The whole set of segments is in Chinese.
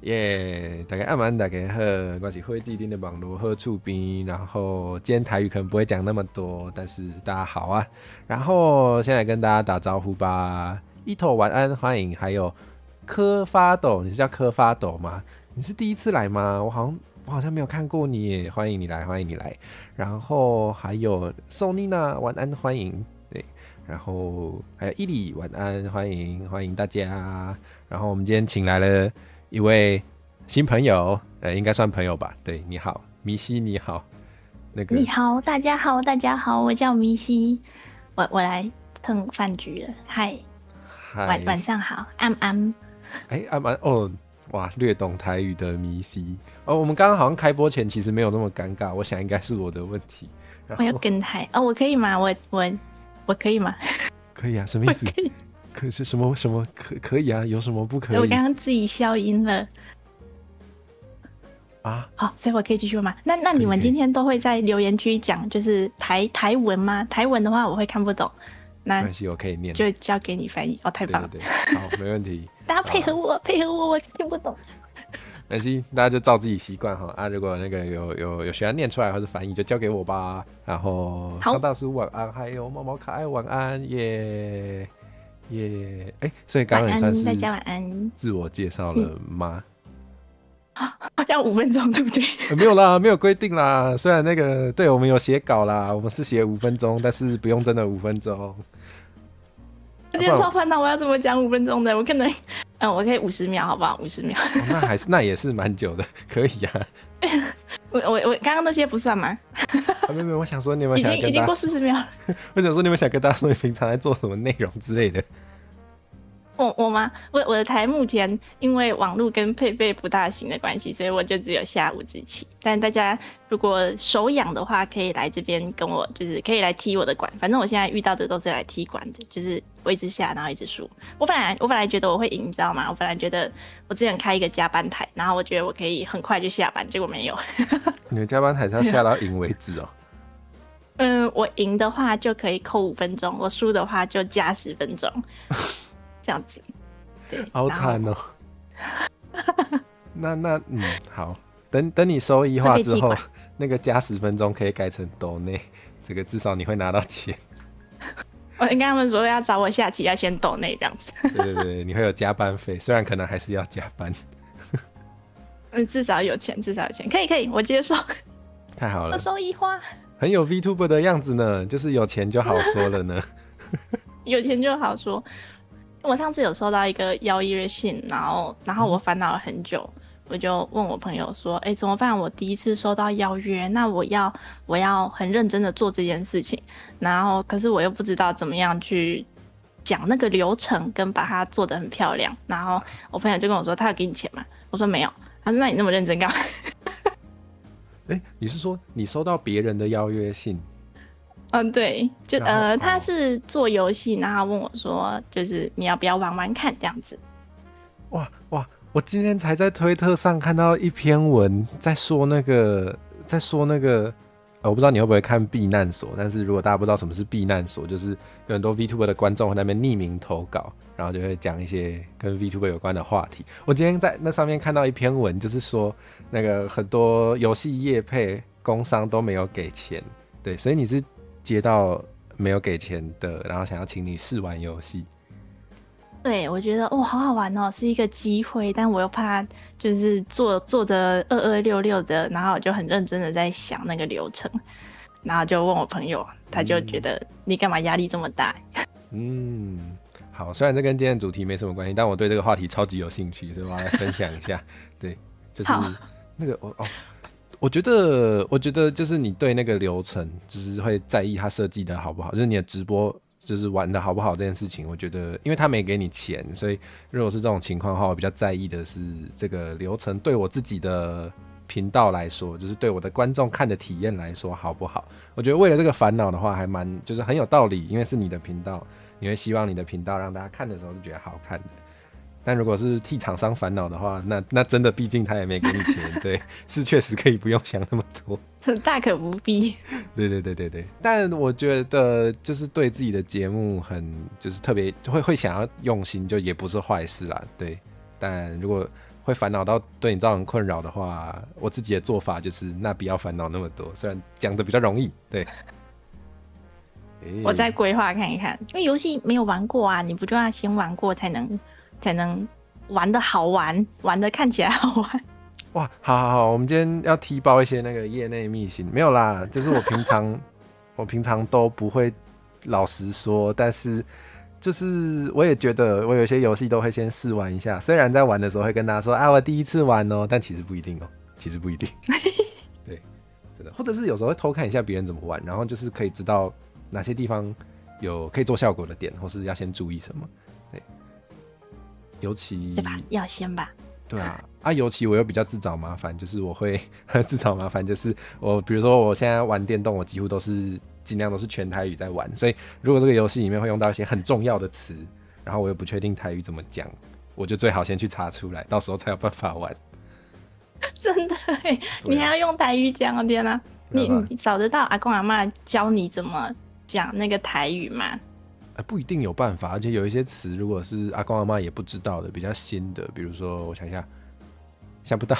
耶！大家晚安，大家好，我是火鸡丁的网络好厝边。然后今天台语可能不会讲那么多，但是大家好啊。然后先来跟大家打招呼吧。一头晚安，欢迎。还有科发斗，你是叫科发斗吗？你是第一次来吗？我好像没有看过你耶，欢迎你来，欢迎你来。然后还有 Sonina 晚安，欢迎。对，然后还有伊里晚安，欢迎欢迎大家。然后我们今天请来了一位新朋友，应该算朋友吧？对，你好，米西，你好。你好，大家好，大家好，我叫米西，我来蹭饭局了，嗨，晚上好，安安。安安哦，哇，略懂台语的米西哦。我们刚刚好像开播前其实没有那么尴尬，我想应该是我的问题。我要跟台哦，我可以吗？我可以吗？可以啊，什么意思？可是什么可以啊？有什么不可以？我刚刚自己消音了啊。好，所以我可以继续吗？那你们今天都会在留言区讲就是台文吗？台文的话我会看不懂，那没关系，我可以念，就交给你翻译哦，太棒了，对，好，没问题。大家配合我，我听不懂。没关系，大家就照自己习惯哈啊！如果那个有学员念出来或者翻译，就交给我吧。然后张大叔晚安，还有猫猫可爱晚安耶。所以刚刚也算是大家晚安，自我介绍了吗？好像5分钟，对不对？没有啦，没有规定啦。虽然那个对我们有写稿啦，我们是写5分钟，但是不用真的5分钟。我今天超烦恼，我要怎么讲5分钟的？我可能，我可以50秒，好不好？50秒。那也是蛮久的，可以啊。我刚刚那些不算吗？没有，我想说你们已经过40秒了。我想说你们想跟大家说你平常在做什么内容之类的。我吗？我的台目前因为网络跟配备不大行的关系，所以我就只有下5支旗。但大家如果手痒的话，可以来这边跟我，就是可以来踢我的管。反正我现在遇到的都是来踢管的，就是我一直下，然后一直输。我本来觉得我会赢，你知道吗？我本来觉得我之前开一个加班台，然后我觉得我可以很快就下班，结果没有。你的加班台是要下到赢为止哦。我赢的话就可以扣5分钟，我输的话就加10分钟。这样子，对，好惨哦。那好，等你收益化之后，那个加10分钟可以改成斗内，这个至少你会拿到钱。我跟他们说要找我下期要先斗内这样子。对，你会有加班费，虽然可能还是要加班。至少有钱，可以，我接受。太好了，我收益化，很有 VTuber 的样子呢，就是有钱就好说了呢。有钱就好说。我上次有收到一个邀约信，然后我烦恼了很久，我就问我朋友说，怎么办？我第一次收到邀约，那我要很认真的做这件事情，然后可是我又不知道怎么样去讲那个流程，跟把它做得很漂亮。然后我朋友就跟我说，他有给你钱吗？我说没有。他说那你那么认真干嘛？你是说你收到别人的邀约信？对，就他是做游戏，然后问我说，就是你要不要玩玩看这样子。哇，我今天才在推特上看到一篇文，在说那个，我不知道你会不会看避难所，但是如果大家不知道什么是避难所，就是有很多 VTuber 的观众会在那边匿名投稿，然后就会讲一些跟 VTuber 有关的话题。我今天在那上面看到一篇文，就是说那个很多游戏业配工商都没有给钱，对，所以你是接到没有给钱的，然后想要请你试玩游戏。对，我觉得好好玩哦，是一个机会，但我又怕就是做的2266的，然后我就很认真的在想那个流程，然后就问我朋友，他就觉得你干嘛压力这么大？好，虽然这跟今天的主题没什么关系，但我对这个话题超级有兴趣，所以我要来分享一下。对，就是那个我觉得就是你对那个流程，就是会在意它设计的好不好，就是你的直播就是玩的好不好这件事情。我觉得，因为他没给你钱，所以如果是这种情况的话，我比较在意的是这个流程对我自己的频道来说，就是对我的观众看的体验来说好不好。我觉得为了这个烦恼的话，还蛮就是很有道理，因为是你的频道，你会希望你的频道让大家看的时候是觉得好看的。但如果是替厂商烦恼的话，那真的，毕竟他也没给你钱，对，是确实可以不用想那么多，大可不必。对。但我觉得就是对自己的节目就是特别会想要用心，就也不是坏事啦，对。但如果会烦恼到对你造成困扰的话，我自己的做法就是那不要烦恼那么多，虽然讲的比较容易，对。我再规划看一看，因为游戏没有玩过啊，你不就要先玩过才能玩的好玩，玩的看起来好玩。哇，好，我们今天要踢爆一些那个业内秘辛，没有啦，就是我平常都不会老实说，但是就是我也觉得我有些游戏都会先试玩一下，虽然在玩的时候会跟大家说啊我第一次玩哦，但其实不一定哦，其实不一定。对，真的，或者是有时候会偷看一下别人怎么玩，然后就是可以知道哪些地方有可以做效果的点，或是要先注意什么。对，尤其对吧？要先吧。对啊，尤其我又比较自找麻烦，就是我会自找麻烦，就是我比如说我现在玩电动，我几乎都是尽量都是全台语在玩，所以如果这个游戏里面会用到一些很重要的词，然后我又不确定台语怎么讲，我就最好先去查出来，到时候才有办法玩。真的耶，你还要用台语讲，我天哪！你找得到阿公阿嬷教你怎么讲那个台语吗？不一定有办法，而且有一些词如果是阿公阿嬷也不知道的，比较新的，比如说我想一下，想不到，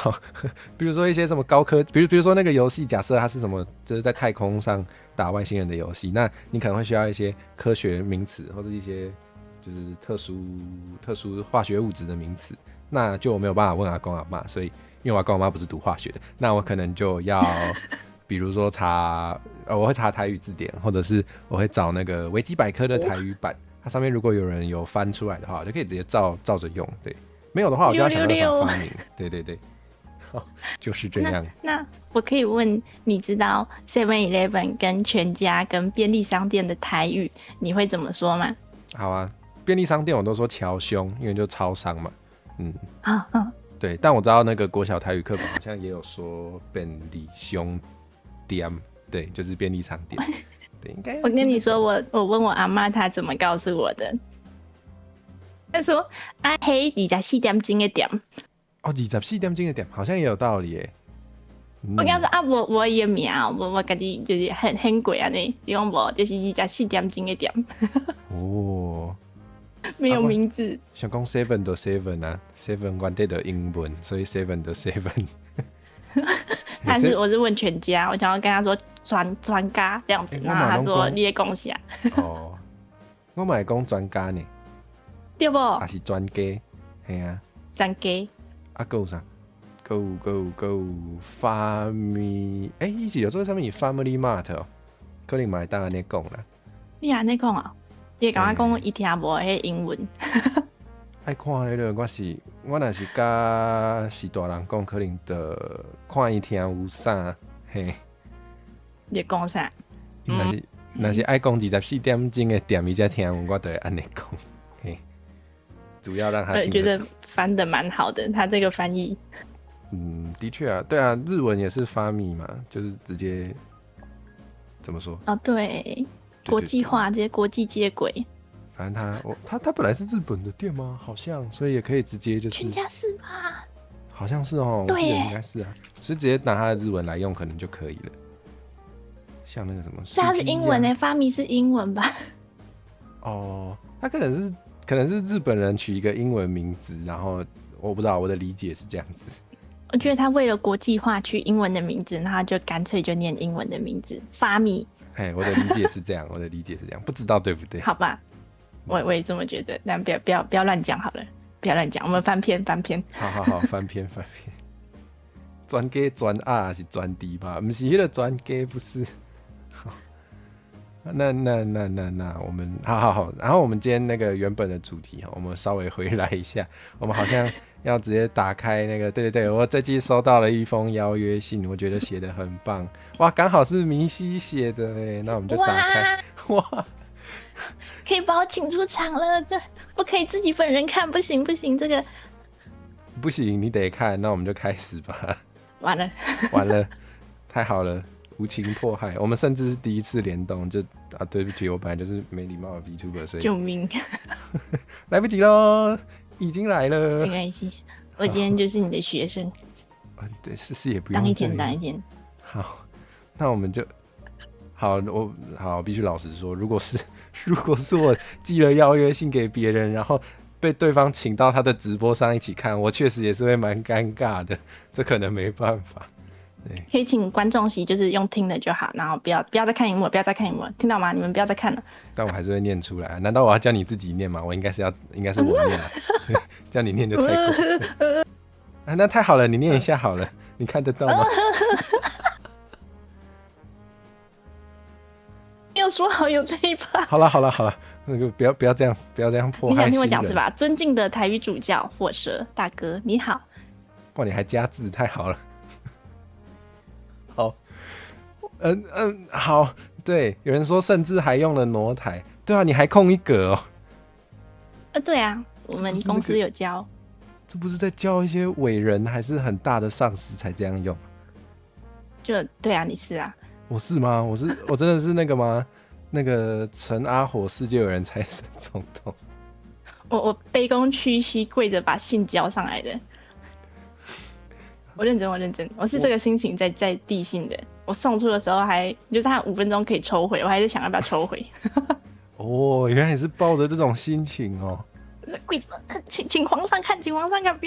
比如说一些什么高科，比如说那个游戏，假设它是什么，就是在太空上打外星人的游戏，那你可能会需要一些科学名词或者一些就是特殊化学物质的名词，那就没有办法问阿公阿嬷，所以因为我阿公阿嬷不是读化学的，那我可能就要。比如说我会查台语字典，或者是我会找那个维基百科的台语版，它上面如果有人有翻出来的话，我就可以直接照着用。对，没有的话我就要想办法发明。对，就是这样。那我可以问，你知道 7-Eleven 跟全家跟便利商店的台语你会怎么说吗？好啊，便利商店我都说侨兄，因为就超商嘛。对，但我知道那个国小台语课本好像也有说便利商店，对，就是便利商店。对，应该。我跟你说，我问我阿嬷，她怎么告诉我的？她说：“啊，嘿，24点钟的店。”哦，24点钟的店，好像也有道理耶。我跟他说啊，我也名，我自己就是很贵啊呢，你讲无，就是24点钟的店。哦。没有名字。想讲 7 的 7啊 ，7原底的英文，所以7的 7。我是问全家，我想要跟他说专家这样子，然后他说你也恭喜啊。哦，我嘛会讲专家呢，对不？还是专家，系啊。专家。啊，还有啥？还有 family， 以前有做上面有 family mart 哦，可能嘛会当安尼讲啦。你安尼讲啊？你甲我讲伊听无迄英文。爱看迄个，我若是甲是大人讲，可能的看伊听有啥嘿。你讲啥？若是爱讲24点钟的店，伊才听我就会安尼讲。嘿，主要让他听。我觉得翻得蛮好的，他这个翻译。的确啊，对啊，日文也是发米嘛，就是直接怎么说？哦，对。国际化，这些国际接轨。反正他本来是日本的店吗？好像，所以也可以直接就是。全家是吧？好像是哦，我记得应该是啊，所以直接拿他的日文来用，可能就可以了。像那个什么，它是英文诶，发米是英文吧？哦，他可能是日本人取一个英文名字，然后我不知道，我的理解是这样子。我觉得他为了国际化取英文的名字，然后就干脆就念英文的名字，发米。我的理解是这样，不知道对不对？好吧，我也这么觉得，但不要乱讲好了，不要乱讲，我们翻篇。好，翻篇。专家专啊是专D吧？不是那个专家，不是。那我们好，然后我们今天那个原本的主题我们稍微回来一下，我们好像要直接打开那个，对，我这期收到了一封邀约信，我觉得写得很棒，哇，刚好是明熙写的哎，那我们就打开，哇，可以把我请出场了，这不可以自己本人看，不行，这个不行，你得看，那我们就开始吧。完了，太好了。无情迫害，我们甚至是第一次联动，就对不起，我本来就是没礼貌的 VTuber， 所以救命，来不及喽，已经来了，没关系，我今天就是你的学生，对，是也不用当一天，好，那我们就好，必须老实说，如果是我寄了邀约信给别人，然后被对方请到他的直播上一起看，我确实也是会蛮尴尬的，这可能没办法。可以请观众席就是用听的就好，然后不要再看荧幕，不要再看荧幕，听到吗？你们不要再看了。但我还是会念出来，难道我要叫你自己念吗？我应该是我念啊，叫你念就太过分啊。那太好了，你念一下好了，你看得到吗？没有说好有这一趴。好了，那个不要这样迫害新人。你想听我讲是吧？尊敬的台语主教火蛇大哥，你好。哇，你还加字，太好了。好，好，对，有人说甚至还用了挪台，对啊，你还空一格哦。对啊，我们公司有教。这不是在教一些伟人还是很大的上司才这样用？就对啊，你是啊。我是吗？我真的是那个吗？那个陈阿火世界有人才升总统。我卑躬屈膝跪着把信交上来的。我认真，我是这个心情在递信的。我送出的时候就是他5分钟可以抽回，我还是想要不要抽回。哦，原来你是抱着这种心情哦。跪着，请皇上看，不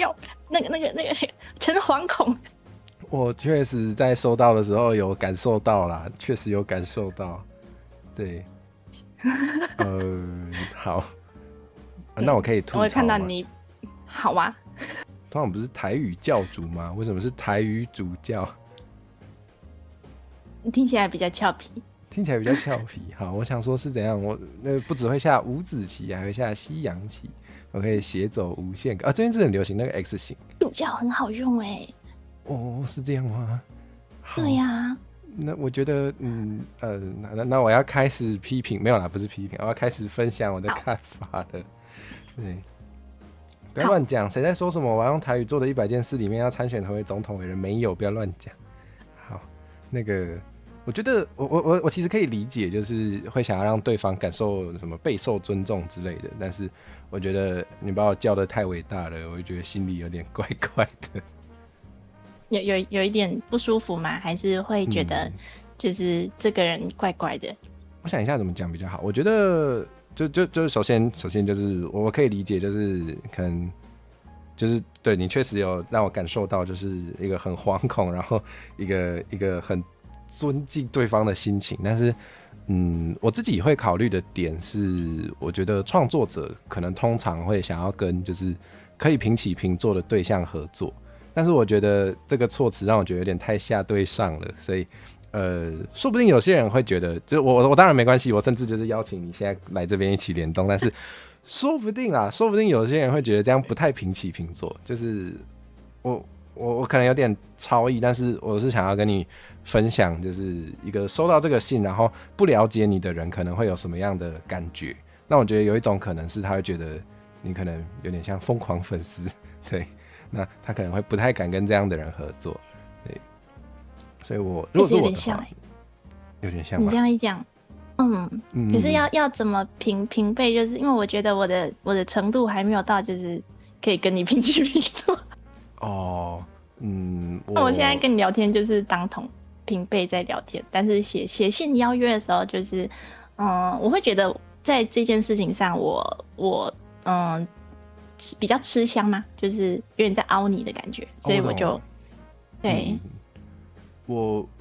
要那个诚惶恐。我确实在收到的时候有感受到啦，确实有感受到。对，好，那我可以吐槽吗？我会看到你，好啊。通常不是台语教主吗？为什么是台语主教？听起来比较俏皮。好，我想说是怎样？我不只会下五子棋，还会下西洋棋。我可以斜走无限个。最近是很流行那个 X 型。主教很好用哎。哦，是这样吗？对呀。那我觉得，那我要开始批评，没有啦，不是批评，我要开始分享我的看法了。对。不要乱讲，谁在说什么？我要用台语做的100件事里面要参选成为总统的人没有，不要乱讲。好，那个，我觉得我其实可以理解，就是会想要让对方感受什么备受尊重之类的，但是我觉得你把我叫得太伟大了，我就觉得心里有点怪怪的。有一点不舒服吗？还是会觉得就是这个人怪怪的？我想一下怎么讲比较好。我觉得。就是首先就是我可以理解，就是可能就是对你确实有让我感受到，就是一个很惶恐，然后一个很尊敬对方的心情。但是我自己会考虑的点是，我觉得创作者可能通常会想要跟就是可以平起平坐的对象合作，但是我觉得这个措辞让我觉得有点太下对上了，所以。说不定有些人会觉得，就我当然没关系，我甚至就是邀请你现在来这边一起联动，但是说不定有些人会觉得这样不太平起平坐，就是我可能有点超意，但是我是想要跟你分享，就是一个收到这个信，然后不了解你的人可能会有什么样的感觉。那我觉得有一种可能是他会觉得你可能有点像疯狂粉丝，对，那他可能会不太敢跟这样的人合作，对。所以如果是我的话，有点像吗？你这样一讲，可是要怎么平辈？就是因为我觉得我的程度还没有到，就是可以跟你平起平坐。哦，那我现在跟你聊天就是当同平辈在聊天，但是写信邀约的时候，就是我会觉得在这件事情上我比较吃香嘛，就是有点在凹你的感觉，所以我就对。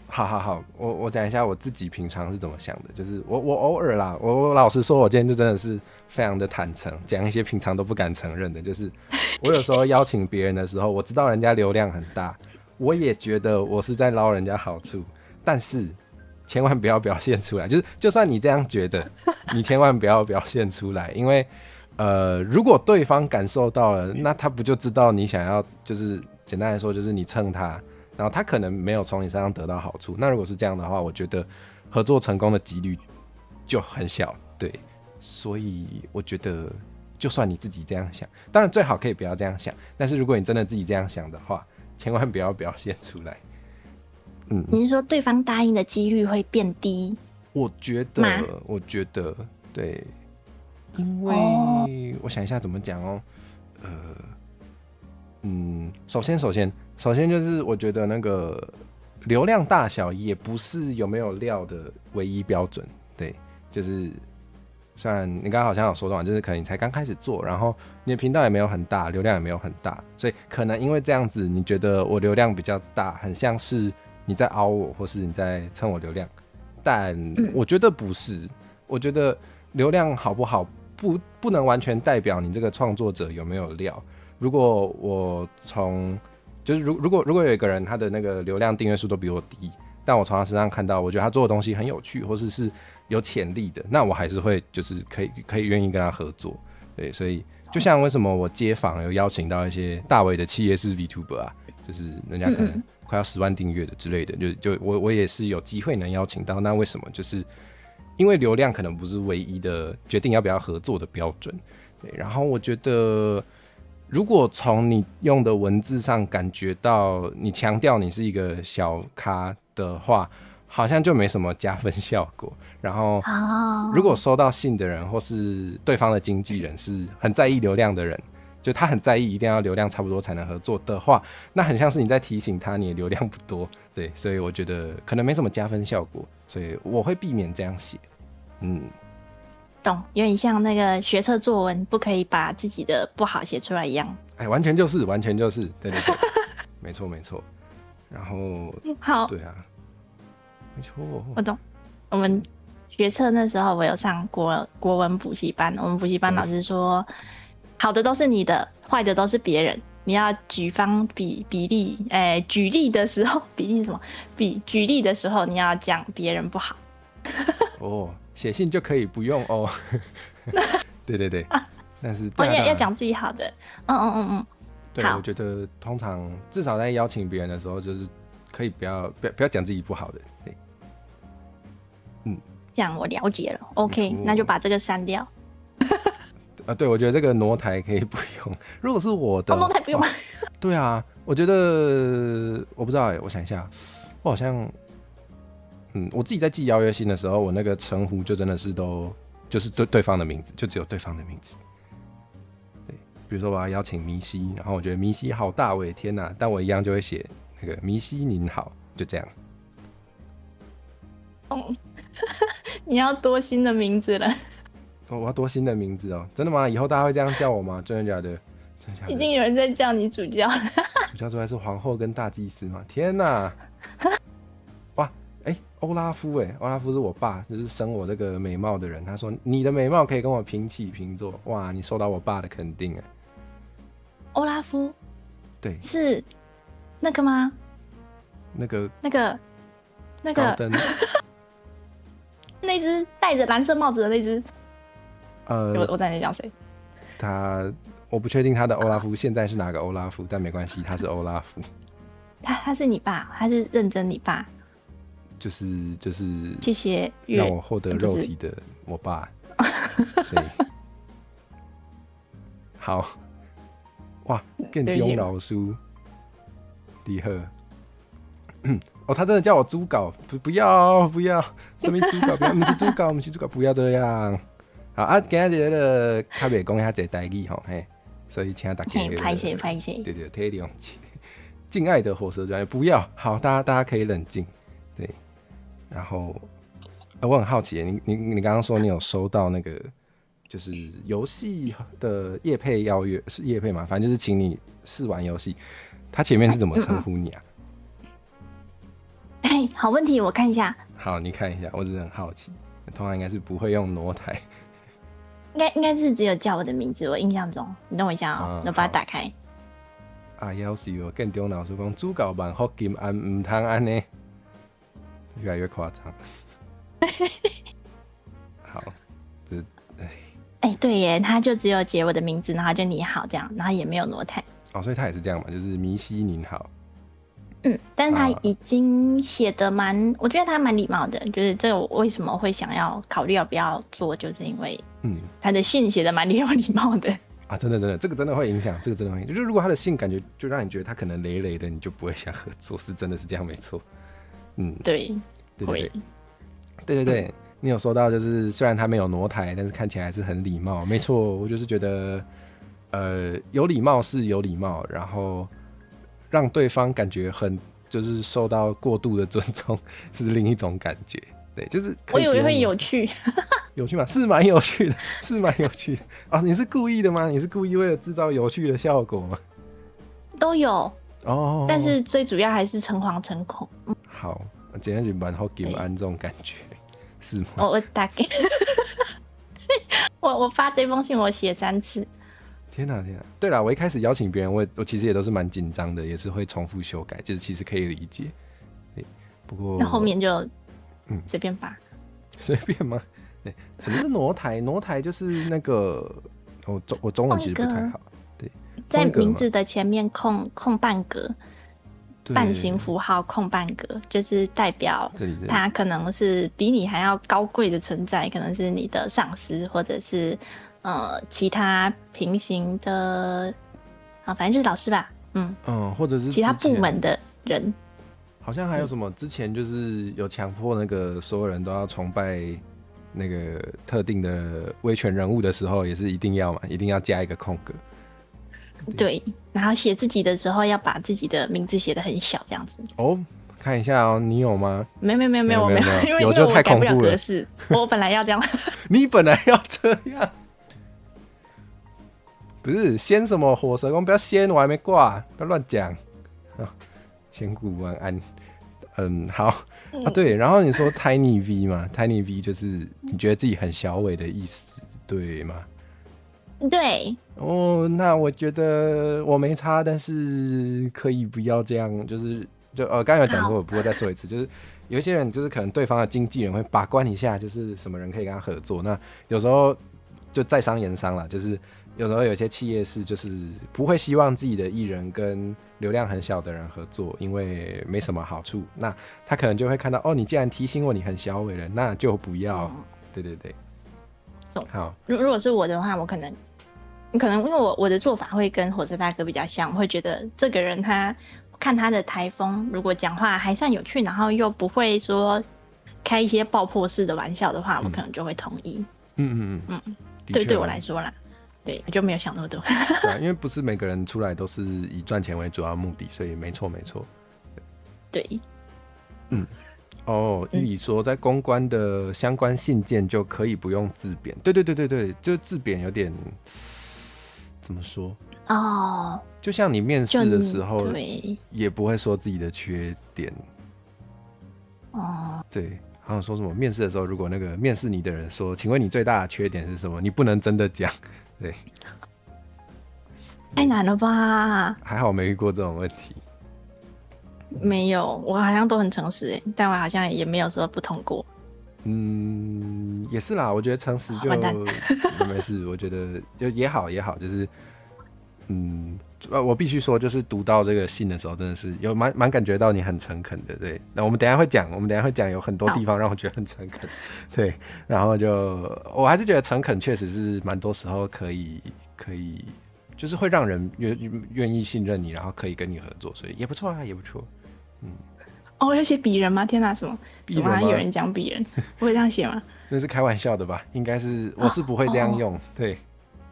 好，我讲一下我自己平常是怎么想的，就是我偶尔啦，我老实说，我今天就真的是非常的坦诚，讲一些平常都不敢承认的，就是我有时候邀请别人的时候，我知道人家流量很大，我也觉得我是在捞人家好处，但是千万不要表现出来，就算你这样觉得，你千万不要表现出来，因为如果对方感受到了，那他不就知道你想要，就是简单来说，就是你蹭他。然后他可能没有从你身上得到好处，那如果是这样的话，我觉得合作成功的几率就很小，对，所以我觉得就算你自己这样想，当然最好可以不要这样想，但是如果你真的自己这样想的话，千万不要表现出来。你是说对方答应的几率会变低？我觉得对，因为我想一下怎么讲哦，首先就是我觉得那个流量大小也不是有没有料的唯一标准，对，就是虽然你刚刚好像有说到，就是可能你才刚开始做，然后你的频道也没有很大，流量也没有很大，所以可能因为这样子，你觉得我流量比较大，很像是你在凹我，或是你在蹭我流量，但我觉得不是，我觉得流量好不好不能完全代表你这个创作者有没有料。如果我就是如果有一个人他的那个流量订阅数都比我低，但我从他身上看到我觉得他做的东西很有趣，或是有潜力的，那我还是会就是可以愿意跟他合作。对，所以就像为什么我街访有邀请到一些大伟的企业式 VTuber 啊，就是人家可能快要10万订阅的之类的，就我也是有机会能邀请到。那为什么？就是因为流量可能不是唯一的决定要不要合作的标准。对，然后我觉得如果从你用的文字上感觉到你强调你是一个小咖的话，好像就没什么加分效果。然后如果收到信的人或是对方的经纪人是很在意流量的人，就他很在意一定要流量差不多才能合作的话，那很像是你在提醒他你的流量不多。对，所以我觉得可能没什么加分效果，所以我会避免这样写。懂，有点像那个学测作文不可以把自己的不好写出来一样。完全就是，对，没错。然后好，对啊，没错，我懂。我们学测那时候我有上国文补习班，我们补习班老师说，好的都是你的，坏的都是别人。你要举方比例，举例的时候，比例什么？举例的时候，你要讲别人不好。写信就可以不用哦。对，但是要讲自己好的。对，我觉得通常至少在邀请别人的时候，就是可以不要讲自己不好的。对，这样我了解了。OK，那就把这个删掉。对，我觉得这个挪台可以不用。如果是我的，挪台不用吗？对啊，我觉得我不知道我想一下，我好像，我自己在寄邀约信的时候，我那个称呼就真的是就是对方的名字，就只有对方的名字。对，比如说我要邀请迷西，然后我觉得迷西好大伟，天哪！但我一样就会写那个迷西您好，就这样。你要多新的名字了。我要多新的名字哦！真的吗？以后大家会这样叫我吗？真的假的？已经有人在叫你主教了。主教出来是皇后跟大祭司吗？天哪！哇，欧拉夫欧拉夫是我爸，就是生我这个美貌的人。他说你的美貌可以跟我平起平坐。哇，你受到我爸的肯定哎。欧拉夫，对，是那个吗？那个高登，那只戴着蓝色帽子的那只。我在讲谁？我不确定他的欧拉夫现在是哪个欧拉夫，但没关系，他是欧拉夫。他是你爸，他是认真你爸。就是谢谢让我获得肉体的我爸。对，好，哇，更丢老叔，厉害。他真的叫我猪稿，不要，什么猪稿？不要，不是猪稿，不要这样。好啊，今日个较袂讲遐济台语吼，所以请大家拍摄，对，体谅。敬爱的火蛇专业，不要，好，大家可以冷静，对。然后，我很好奇，你刚刚说你有收到那个就是游戏的业配邀约，是业配嘛？反正就是请你试玩游戏，他前面是怎么称呼你啊？好问题，我看一下。好，你看一下，我只是很好奇，通常应该是不会用挪台。应该是只有叫我的名字，我印象中。你等我一下我把它打开。要死我更丢老师讲主角版福金安唔通安呢，越来越夸张。好，对耶，他就只有写我的名字，然后就你好这样，然后也没有挪台。所以他也是这样嘛，就是迷西您好。但是他已经写的我觉得他蛮礼貌的，就是这个我为什么会想要考虑要不要做，就是因为他的信写的蛮有礼貌的。真的，这个真的会影响，就是如果他的信感觉就让你觉得他可能累累的，你就不会想合作，是真的是这样，没错。对，你有说到就是虽然他没有挪台，但是看起来还是很礼貌，没错，我就是觉得有礼貌是有礼貌，然后让对方感觉很就是受到过度的尊重是另一种感觉。对，就是我以为会有趣。有趣吗？是蛮有趣的，是蛮有趣的啊！你是故意的吗？你是故意为了制造有趣的效果吗？都有哦，但是最主要还是诚惶诚恐。好，今天就蛮好给安这种感觉，是吗？我大概我发这封信我写3次。天哪，天哪！对了，我一开始邀请别人，我其实也都是蛮紧张的，也是会重复修改，就是其实可以理解。对，不过那后面就随便发，随便吗？对，什么是挪台？挪台就是那个我中文其实不太好。对，在名字的前面空半格，半形符号空半格，就是代表他可能是比你还要高贵的存在，可能是你的上司，或者是其他平行的反正就是老师吧，或者是其他部门的人。好像还有什么之前就是有强迫那个所有人都要崇拜那个特定的威权人物的时候，也是一定要嘛，一定要加一个空格。对，然后写自己的时候要把自己的名字写得很小，这样子。哦，看一下哦，你有吗？没有，因为有就太恐怖了。我本来要这样。你本来要这样？不是仙什么火蛇宫，不要仙，我还没挂，不要乱讲。仙骨晚安。好啊，对，然后你说 Tiny V 嘛 ，Tiny V 就是你觉得自己很小伟的意思，对吗？对。哦，那我觉得我没差，但是可以不要这样，就刚刚有讲过，不过再说一次，就是有一些人就是可能对方的经纪人会把关一下，就是什么人可以跟他合作，那有时候就在商言商啦，就是有时候有些企业是就是不会希望自己的艺人跟流量很小的人合作，因为没什么好处，那他可能就会看到你既然提醒我你很小伟了，那就不要，对对对。好，如果是我的话，我可能因为我的做法会跟火车大哥比较像，我会觉得这个人他看他的台风，如果讲话还算有趣，然后又不会说开一些爆破式的玩笑的话，我可能就会同意。对我来说啦，对我就没有想那么多。对啊，因为不是每个人出来都是以赚钱为主要目的，所以没错。对，伊里说在公关的相关信件就可以不用自贬，对，就自贬有点怎么说？就像你面试的时候，也不会说自己的缺点。对，好像说什么面试的时候，如果那个面试你的人说，请问你最大的缺点是什么？你不能真的讲，对。太难了吧？还好我没遇过这种问题。没有，我好像都很诚实但我好像也没有说不通过。也是啦，我觉得诚实就没事，我觉得也好，就是我必须说，就是读到这个信的时候，真的是有蛮感觉到你很诚恳的，对。那我们等一下会讲，有很多地方让我觉得很诚恳，对。然后我还是觉得诚恳确实是蛮多时候可以，就是会让人愿意信任你，然后可以跟你合作，所以也不错啊，也不错。要写鄙人吗？天哪，什么？怎么还有人讲鄙人？不会这样写吗？那是开玩笑的吧？应该是，我是不会这样用，对。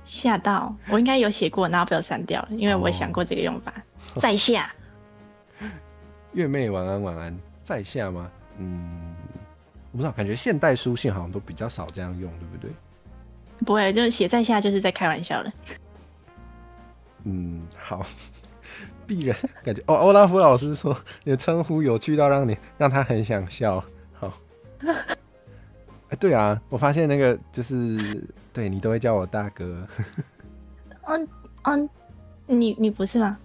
吓到，我应该有写过，然后被我删掉了，因为我想过这个用法。在下，月妹晚安，在下吗？我不知道，感觉现代书信好像都比较少这样用，对不对？不会，就是写在下就是在开玩笑了。好。鄙人感觉欧拉夫老师说你的称呼有趣到让他很想笑。好，对啊，我发现那个就是对你都会叫我大哥。你不是吗？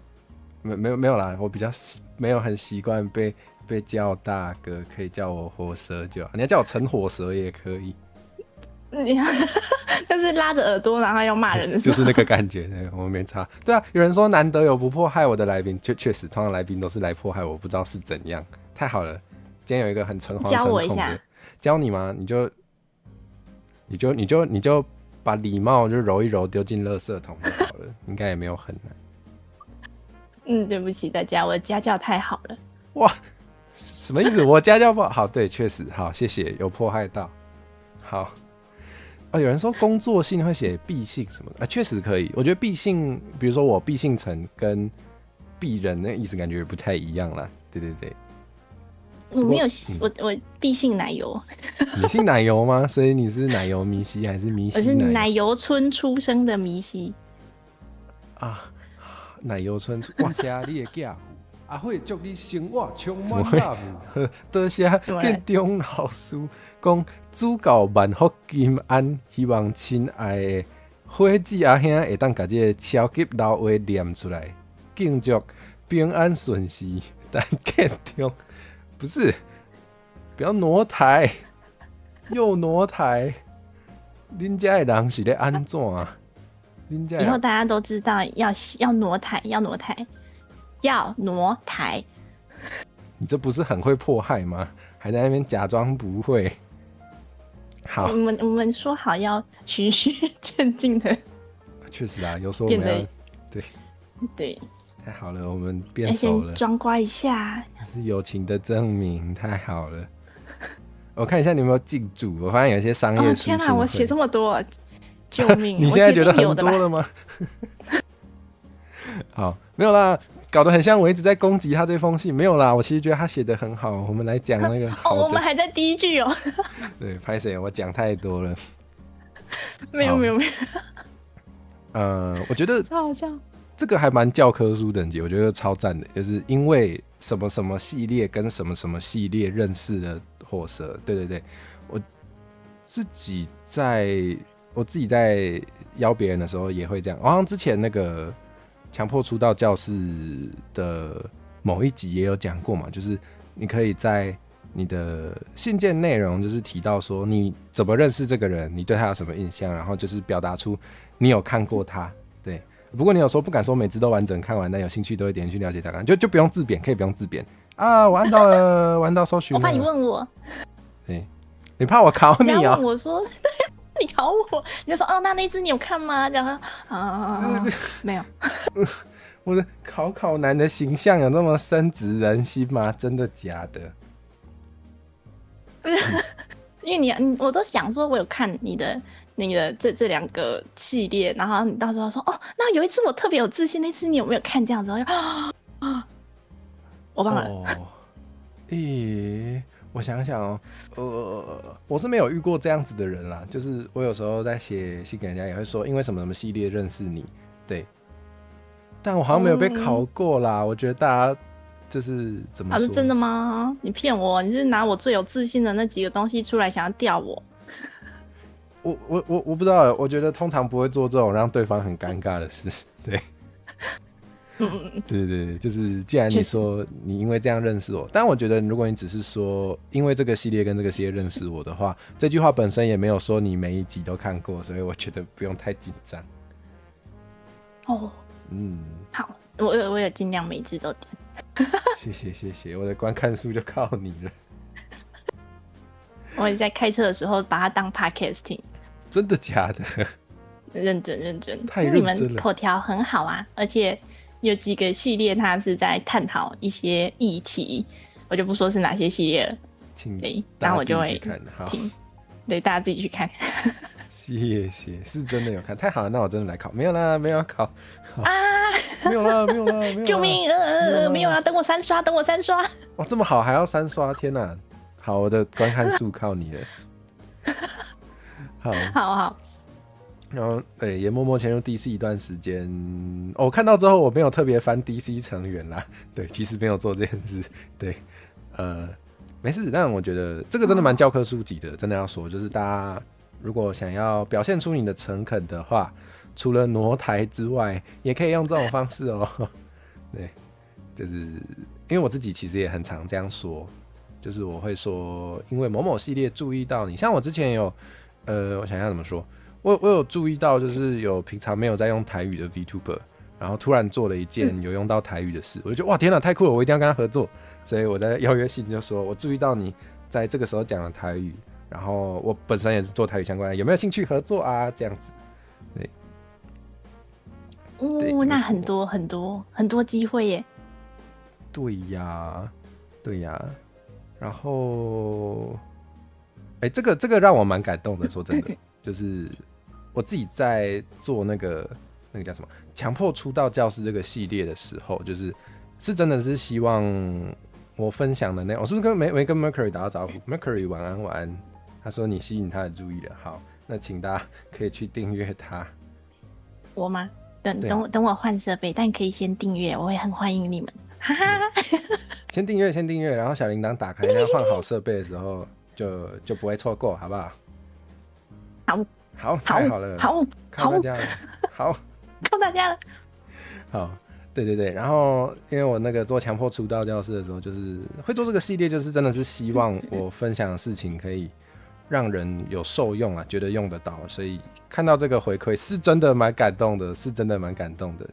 没有啦，我比较没有很习惯被叫大哥，可以叫我火蛇就好，你要叫我陈火蛇也可以。但是拉着耳朵然后要骂人的时候就是那个感觉，我没差。对啊，有人说难得有不迫害我的来宾，确实，通常来宾都是来迫害我，不知道是怎样。太好了，今天有一个很诚惶诚恐的，教我一下。教你吗？你就把礼貌就揉一揉，丢进垃圾桶就好了，应该也没有很难。对不起大家，我的家教太好了。哇，什么意思？我家教不好？好，对，确实好，谢谢，有迫害到。好。有人说工作信会写必姓什么的，确实可以。我觉得必姓，比如说我必姓陈跟鄙人那意思感觉不太一样啦。对。我没有，我必姓奶油。你姓奶油吗？所以你是奶油迷西还是迷西我是奶油村出生的迷西啊？奶油村我写你的囝阿慧祝你生活充满乐福。多谢建中老师讲主教万福金安，希望亲爱的伙计阿兄会当把这个超级老话念出来，敬祝平安顺遂。但建中不是，不要挪台，又挪台，恁家的人是咧安怎啊？以后大家都知道要挪台，要挪台，要挪台。你这不是很会迫害吗？还在那边假装不会。好，我们说好要循序渐进的。确实啊，有时候我们要对，太好了，我们变熟了。先装乖一下，是友情的证明，太好了。我看一下你有没有记住，我发现有些商业书信会。天哪，我写这么多，救命！你现在觉得很多了吗？好，没有啦，搞得很像我一直在攻击他这封信，没有啦，我其实觉得他写的很好。我们来讲那个好的。我们还在第一句哦。对，拍谁？我讲太多了。没有。我觉得超好笑。这个还蛮教科书等级，我觉得超赞的，就是因为什么什么系列跟什么什么系列认识了火蛇。对，我自己在邀别人的时候也会这样。好像之前那个强迫出道教室的某一集也有讲过嘛，就是你可以在你的信件内容就是提到说你怎么认识这个人，你对他有什么印象，然后就是表达出你有看过他。对，不过你有时候不敢说每次都完整看完，但有兴趣都会点去了解大概，就不用自贬，可以不用自贬啊。我按到了，我按到搜寻了。我怕你问我，对，你怕我考你啊？我说你考我，你就说哦，那只你有看吗？这样没有。我的考男的形象有那么深植人心吗？真的假的？因为我都想说，我有看你的这两个系列，然后你到时候说哦，那有一次我特别有自信，那次你有没有看？这样子，我忘了。我想想我是没有遇过这样子的人啦。就是我有时候在写信给人家，也会说因为什么什么系列认识你，对。但我好像没有被考过啦。我觉得大家就是怎么说？是真的吗？你骗我！你是拿我最有自信的那几个东西出来，想要吊我？我不知道，我觉得通常不会做这种让对方很尴尬的事。对，对，就是既然你说你因为这样认识我，但我觉得如果你只是说因为这个系列跟这个系列认识我的话，这句话本身也没有说你每一集都看过，所以我觉得不用太紧张。好，我有尽量每一集都点。谢谢，我的观看数就靠你了。我也在开车的时候把它当 podcast 听。真的假的？认真，太认真了。你们口条很好啊，而且有几个系列它是在探讨一些议题，我就不说是哪些系列了。对，然后我就会听。对，大家自己去看。谢谢，是真的有看，太好了，那我真的来考。没有啦，没有要考啊！没有啦，救命！没有啊，等我三刷。哇，这么好，还要3刷，天哪！好，我的观看数靠你了。好。然后也默默潜入 DC 一段时间。我看到之后，我没有特别翻 DC 成员啦。对，其实没有做这件事。对，没事。但我觉得这个真的蛮教科书级的，真的要说，就是大家如果想要表现出你的诚恳的话，除了挪台之外，也可以用这种方式哦。对，就是因为我自己其实也很常这样说，就是我会说，因为某某系列注意到你，像我之前有，我想想怎么说，我有注意到，就是有平常没有在用台语的 VTuber， 然后突然做了一件有用到台语的事，我就觉得哇天哪，太酷了，我一定要跟他合作。所以我在邀约信就说，我注意到你在这个时候讲了台语，然后我本身也是做台语相关的，有没有兴趣合作啊？这样子，对。那很多机会耶。对呀。然后，这个让我蛮感动的。说真的，就是我自己在做那个叫什么强迫出道教室这个系列的时候，是真的是希望我分享的内容，我是不是没跟 Mercury 打到招呼 ？Mercury 晚安晚安，他说你吸引他的注意了。好，那请大家可以去订阅他。我吗？等我换设备，但可以先订阅，我会很欢迎你们。哈哈，先订阅，然后小铃铛打开，然后换好设备的时候就不会错过，好不好？好，太好了，靠大家了，好，靠大家了。好，对，然后因为我那个做强迫出道教室的时候，就是会做这个系列，就是真的是希望我分享的事情可以让人有受用啊，觉得用得到，所以看到这个回馈是真的蛮感动的，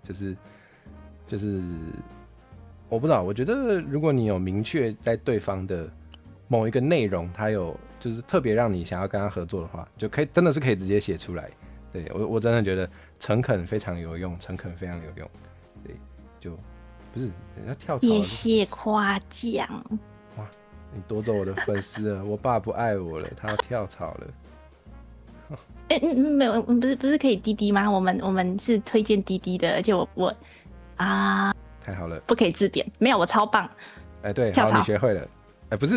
就是我不知道，我觉得如果你有明确在对方的某一个内容，他有就是特别让你想要跟他合作的话，就可以真的是可以直接写出来。对，我真的觉得诚恳非常有用，诚恳非常有用。对，就不是人家跳槽了，谢谢夸奖。哇，你夺走我的粉丝了，我爸不爱我了，他要跳槽了。没有，不是可以滴滴吗？我们是推荐滴滴的，而且我啊，太好了，不可以自贬，没有，我超棒。对，好，你学会了。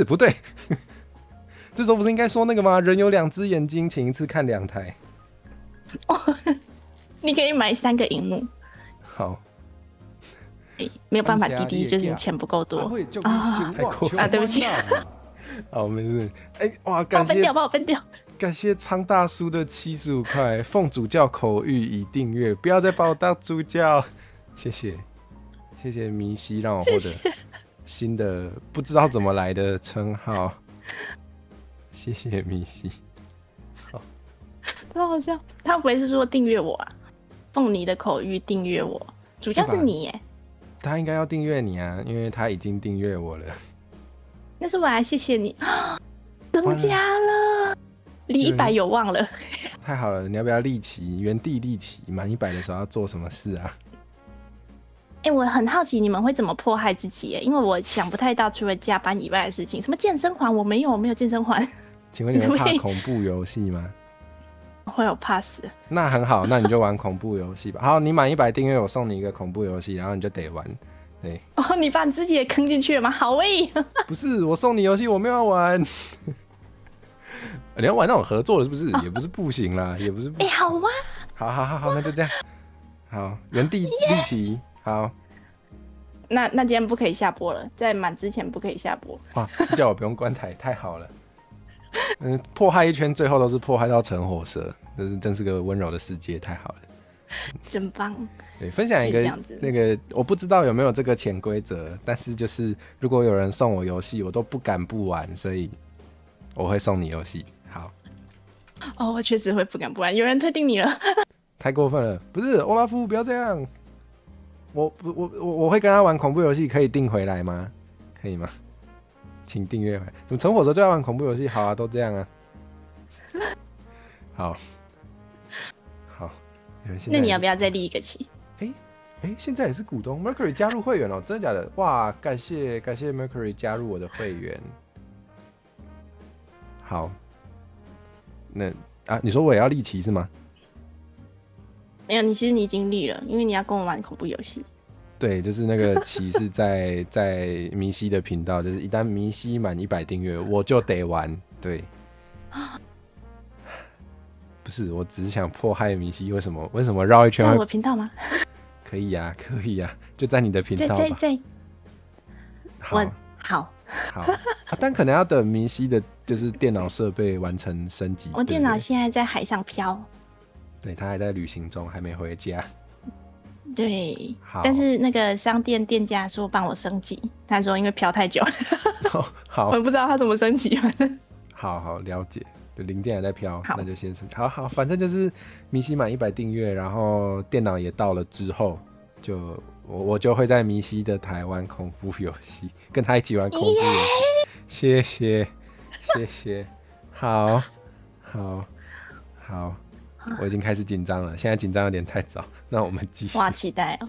不对，这时候不是应该说那个吗？人有2只眼睛，请一次看2台。你可以买3个萤幕。好，没有办法，滴滴就是钱不够多啊，对不起。好，没事。哇，感谢帮我分掉。感谢苍大叔的75块，奉主教口谕已订阅，不要再把我当主教，谢谢迷西让我获得新的不知道怎么来的称号，谢谢迷西。好，超好笑，他不会是说订阅我啊？奉你的口谕订阅我，主教是你耶。他应该要订阅你啊，因为他已经订阅我了。但是我还谢谢你，增加了，离100有望了。太好了，你要不要立旗？原地立旗，满100的时候要做什么事啊？我很好奇你们会怎么迫害自己耶，因为我想不太到除了加班以外的事情，什么健身环我没有健身环。请问你们怕恐怖游戏吗？会有怕死。那很好，那你就玩恐怖游戏吧。好，你满100订阅，我送你一个恐怖游戏，然后你就得玩。对，你把你自己也坑进去了吗？好喂。不是，我送你游戏，我没有要玩。你要玩那种合作的，是不是？也不是不行啦，也不是不行。好吗？好，那就这样。好，原地立旗。好。那今天不可以下播了，在满之前不可以下播。哇，是叫我不用关台，太好了。迫害一圈，最后都是迫害到成火蛇，真是个温柔的世界，太好了。真棒。对，分享一个那个，我不知道有没有这个潜规则，但是就是如果有人送我游戏，我都不敢不玩，所以我会送你游戏。好。我确实会不敢不玩，有人退订你了。太过分了，不是欧拉夫，不要这样。我会跟他玩恐怖游戏，可以订回来吗？可以吗？请订阅回来。怎么成火车就要玩恐怖游戏？好啊，都这样啊。好。那你要不要再立一个旗？现在也是股东 ，Mercury 加入会员哦，真的假的？哇，感谢 Mercury 加入我的会员。好，那你说我也要立旗是吗？没有，其实你已经立了，因为你要跟我玩恐怖游戏。对，就是那个旗是在迷西的频道，就是一旦迷西满100订阅，我就得玩。对，不是，我只是想迫害迷西，为什么绕一圈？在我频道吗？可以啊，就在你的频道吧。在。好。但可能要等迷西的，就是电脑设备完成升级。我电脑现在在海上漂。对，他还在旅行中，还没回家。对，但是那个商店店家说帮我升级，他说因为漂太久。好，我不知道他怎么升级，反正。好，了解。就零件还在飘，那就先升级。好，反正就是迷西满100订阅，然后电脑也到了之后，我就会在迷西的台湾恐怖游戏，跟他一起玩恐怖游戏。谢谢。好。我已经开始紧张了，现在紧张有点太早，那我们继续。哇，期待哦！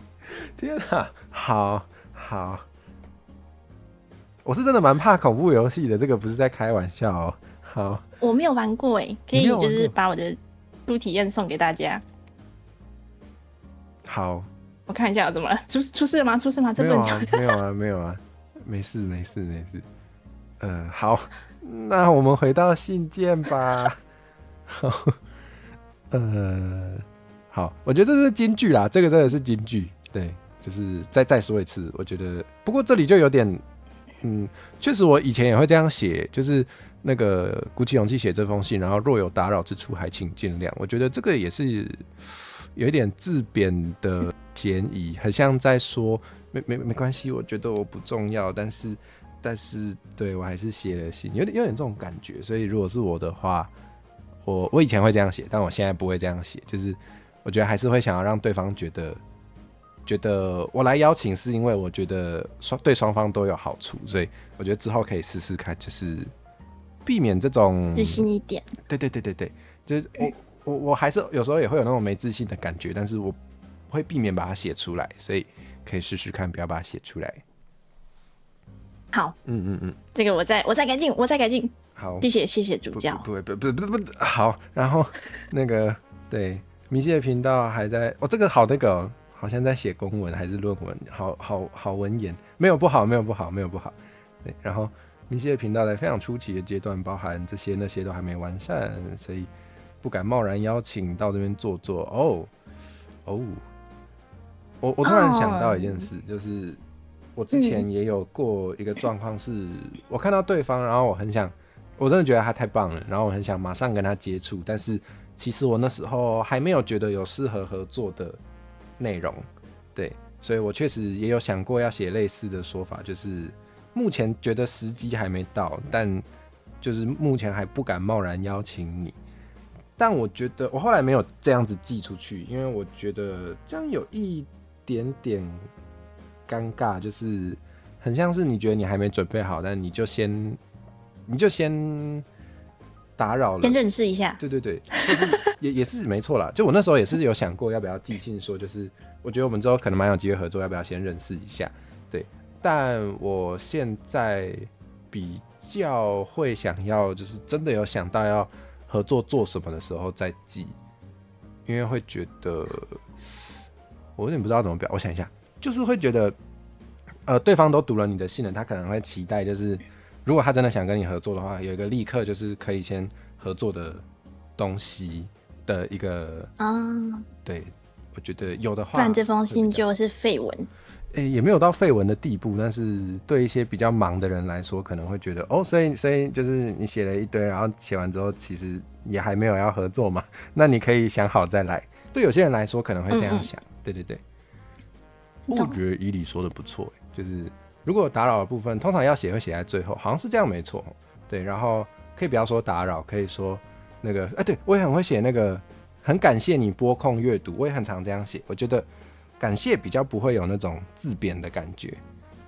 天啊，好，我是真的蛮怕恐怖游戏的，这个不是在开玩笑哦。好，我没有玩过哎，可以就是把我的初体验送给大家。好，我看一下怎么了，出事了吗？这不能讲。没有啊。没事没事没事。好，那我们回到信件吧。好，我觉得这是金句啦，这个真的是金句。对，就是再说一次，我觉得，不过这里就有点，确实我以前也会这样写，就是那个鼓起勇气写这封信，然后若有打扰之处，还请见谅。我觉得这个也是有一点自贬的嫌疑，很像在说没关系，我觉得我不重要，但是对我还是写了信，有点这种感觉。所以如果是我的话，我以前会这样写，但我现在不会这样写，就是我觉得还是会想要让对方觉得我来邀请是因为我觉得对双方都有好处，所以我觉得之后可以试试看，就是避免这种自信一点。对，就是我还是有时候也会有那种没自信的感觉，但是我会避免把它写出来，所以可以试试看，不要把它写出来。好，这个我再改进，好，谢谢主教。不，好，然后那个对迷信的频道还在，这个好那个好像在写公文还是论文，好文言，没有不好。对，然后迷信的频道在非常初期的阶段，包含这些那些都还没完善，所以不敢贸然邀请到这边坐。我突然想到一件事，就是我之前也有过一个状况，是我看到对方，然后我真的觉得他太棒了，然后我很想马上跟他接触，但是其实我那时候还没有觉得有适合合作的内容，对，所以我确实也有想过要写类似的说法，就是目前觉得时机还没到，但就是目前还不敢贸然邀请你。但我觉得我后来没有这样子寄出去，因为我觉得这样有一点点尴尬，就是很像是你觉得你还没准备好，但你就先打扰了，先认识一下。对，就是也是没错啦。就我那时候也是有想过要不要寄信说，就是我觉得我们之后可能蛮有机会合作，要不要先认识一下？对，但我现在比较会想要，就是真的有想到要合作做什么的时候再寄，因为会觉得我有点不知道怎么表，我想一下，就是会觉得对方都读了你的信了，他可能会期待，就是如果他真的想跟你合作的话，有一个立刻就是可以先合作的东西的一个对，我觉得有的话，不然这封信就是废文。也没有到废文的地步，但是对一些比较忙的人来说，可能会觉得所以就是你写了一堆，然后写完之后，其实也还没有要合作嘛，那你可以想好再来。对有些人来说可能会这样想，对，我觉得伊里说的不错，就是如果有打扰的部分，通常要写会写在最后，好像是这样没错，对，然后可以不要说打扰，可以说那个，对我也很会写那个，很感谢你拨空阅读，我也很常这样写，我觉得。感谢比较不会有那种自贬的感觉，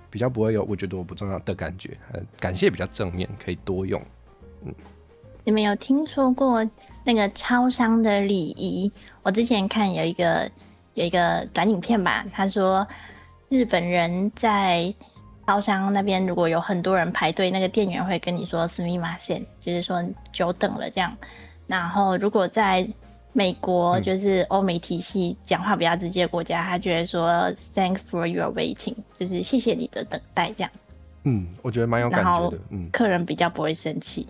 比较不会有我觉得我不重要的感觉。感谢比较正面，可以多用。你们有听说过那个超商的礼仪？我之前看有一个短影片吧，他说日本人在超商那边如果有很多人排队，那个店员会跟你说すみません，就是说久等了这样。然后如果在美国就是欧美体系讲话比较直接的国家，他觉得说 Thanks for your waiting， 就是谢谢你的等待这样。我觉得蛮有感觉的。客人比较不会生气。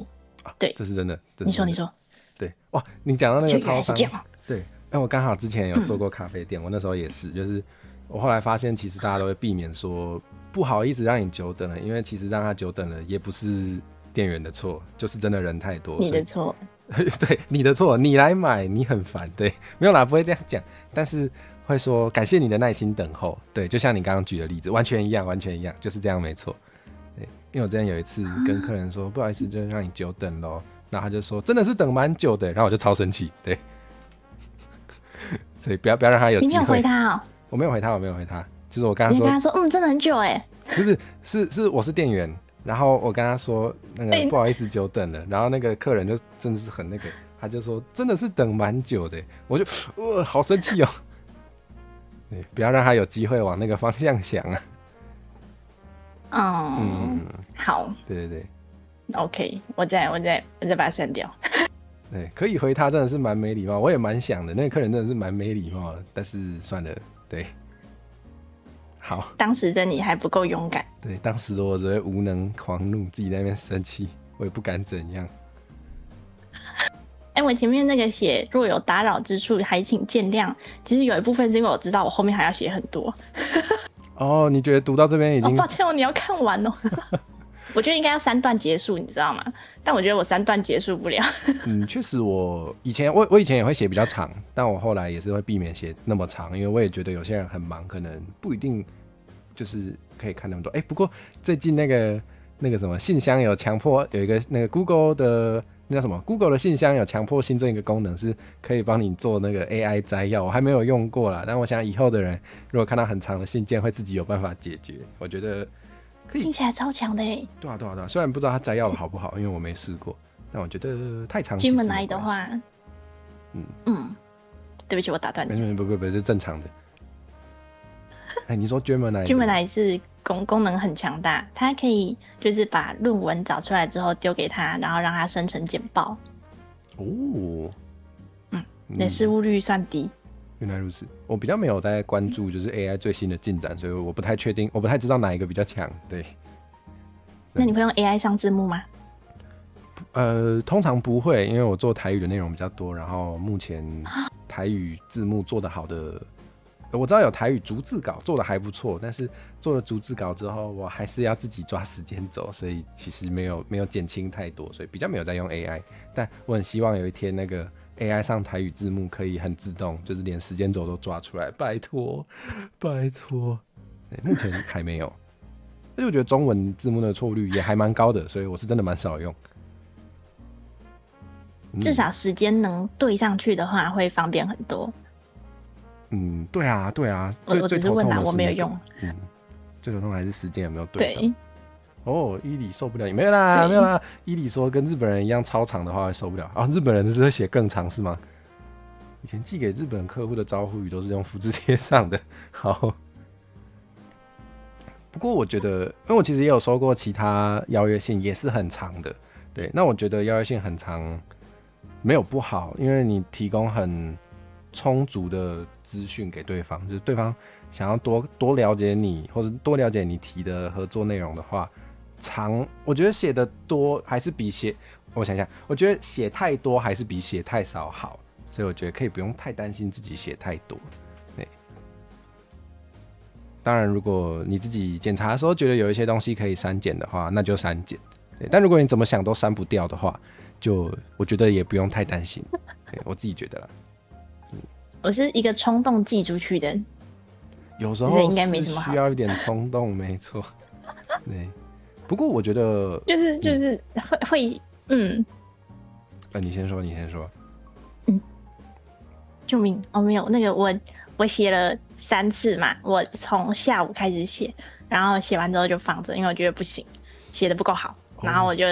对，这是真的。你说。对，哇，你讲到那个超商，对，我刚好之前有做过咖啡店，我那时候也是，就是我后来发现，其实大家都会避免说不好意思让你久等了，因为其实让他久等了也不是店员的错，就是真的人太多，你的错。对，你的错，你来买，你很烦，对，没有啦，不会这样讲，但是会说感谢你的耐心等候，对，就像你刚刚举的例子，完全一样，就是这样，没错，对，因为我之前有一次跟客人说，不好意思，就让你久等咯，然后他就说真的是等蛮久的，然后我就超生气，对，所以不要让他有机会。你有回他哦？我没有回他，就是我跟他说，你跟他说，真的很久哎，是我是店员。然后我跟他说那个不好意思久等了，然后那个客人就真的是很那个，他就说真的是等蛮久的，我就好生气哦，对，不要让他有机会往那个方向想啊。好，对 ，OK， 我再把它删掉。对，可以回他真的是蛮没礼貌，我也蛮想的，那个客人真的是蛮没礼貌的，但是算了，对。好，当时的你还不够勇敢。对，当时的我只会无能狂怒，自己在那边生气，我也不敢怎样。我前面那个写若有打扰之处，还请见谅。其实有一部分是因为我知道我后面还要写很多。哦，你觉得读到这边已经？抱歉哦，你要看完哦。我觉得应该要3段结束，你知道吗？但我觉得我3段结束不了。确实，我以前也会写比较长，但我后来也是会避免写那么长，因为我也觉得有些人很忙，可能不一定就是可以看那么多。不过最近那个什么信箱有强迫有一个那个 Google 的那叫什么 Google 的信箱有强迫新增一个功能，是可以帮你做那个 AI 摘要，我还没有用过啦，但我想以后的人如果看到很长的信件，会自己有办法解决。我觉得可以，听起来超强的耶。对啊，虽然不知道它摘要的好不好，因为我没试过，但我觉得太长。Gemini 的话，对不起，我打断你。不是正常的。你说 Gemini 是功能很强大，它可以就是把论文找出来之后丢给他，然后让它生成简报。哦，你的失误率算低。原来如此，我比较没有在关注就是 AI 最新的进展，所以我不太确定，我不太知道哪一个比较强。对，那你会用 AI 上字幕吗？通常不会，因为我做台语的内容比较多，然后目前台语字幕做得好的，我知道有台语逐字稿做得还不错，但是做了逐字稿之后，我还是要自己抓时间走，所以其实没有减轻太多，所以比较没有在用 AI。但我很希望有一天那个 AI 上台语字幕可以很自动，就是连时间轴都抓出来，拜托。目前还没有，而且我觉得中文字幕的错误率也还蛮高的，所以我是真的蛮少用。至少时间能对上去的话，会方便很多。对啊。我只是问他，我没有用。最头痛还是时间有没有对到。对。哦，伊里受不了，没有啦。伊里说跟日本人一样超长的话会受不了啊，日本人是会写更长是吗？以前寄给日本客户的招呼语都是用复制贴上的。好，不过我觉得，因为我其实也有收过其他邀约信，也是很长的。对，那我觉得邀约信很长没有不好，因为你提供很充足的资讯给对方，就是对方想要多了解你，或者多了解你提的合作内容的话，我觉得写的多还是比我想想，我觉得写太多还是比写太少好，所以我觉得可以不用太担心自己写太多。对，当然如果你自己检查的时候觉得有一些东西可以删减的话，那就删减。对，但如果你怎么想都删不掉的话，我觉得也不用太担心。对，我自己觉得啦。我是一个冲动寄出去的，有时候是需要一点冲动，没错。对，不过我觉得就是会你先说。救命哦！没有那个我写了3次嘛，我从下午开始写，然后写完之后就放着，因为我觉得不行，写的不够好。然后我就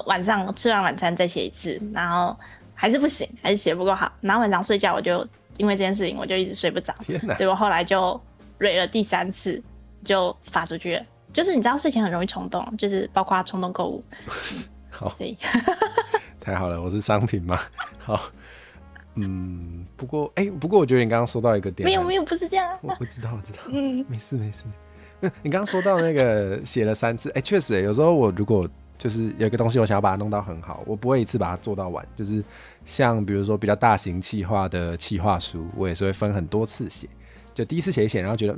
晚上吃完晚餐再写一次，然后还是不行，还是写得不够好。然后晚上睡觉我就因为这件事情我就一直睡不着，结果后来就蕊了第3次就发出去了。就是你知道睡前很容易冲动，就是包括冲动购物。好，所以太好了，我是商品吗？好，不过我觉得你刚刚说到一个点，没有，不是这样。我知道，没事。你刚刚说到那个写了3次，确实，有时候我如果就是有一个东西我想要把它弄到很好，我不会一次把它做到完，就是像比如说比较大型企划的企划书，我也是会分很多次写，就第一次写一写，然后觉得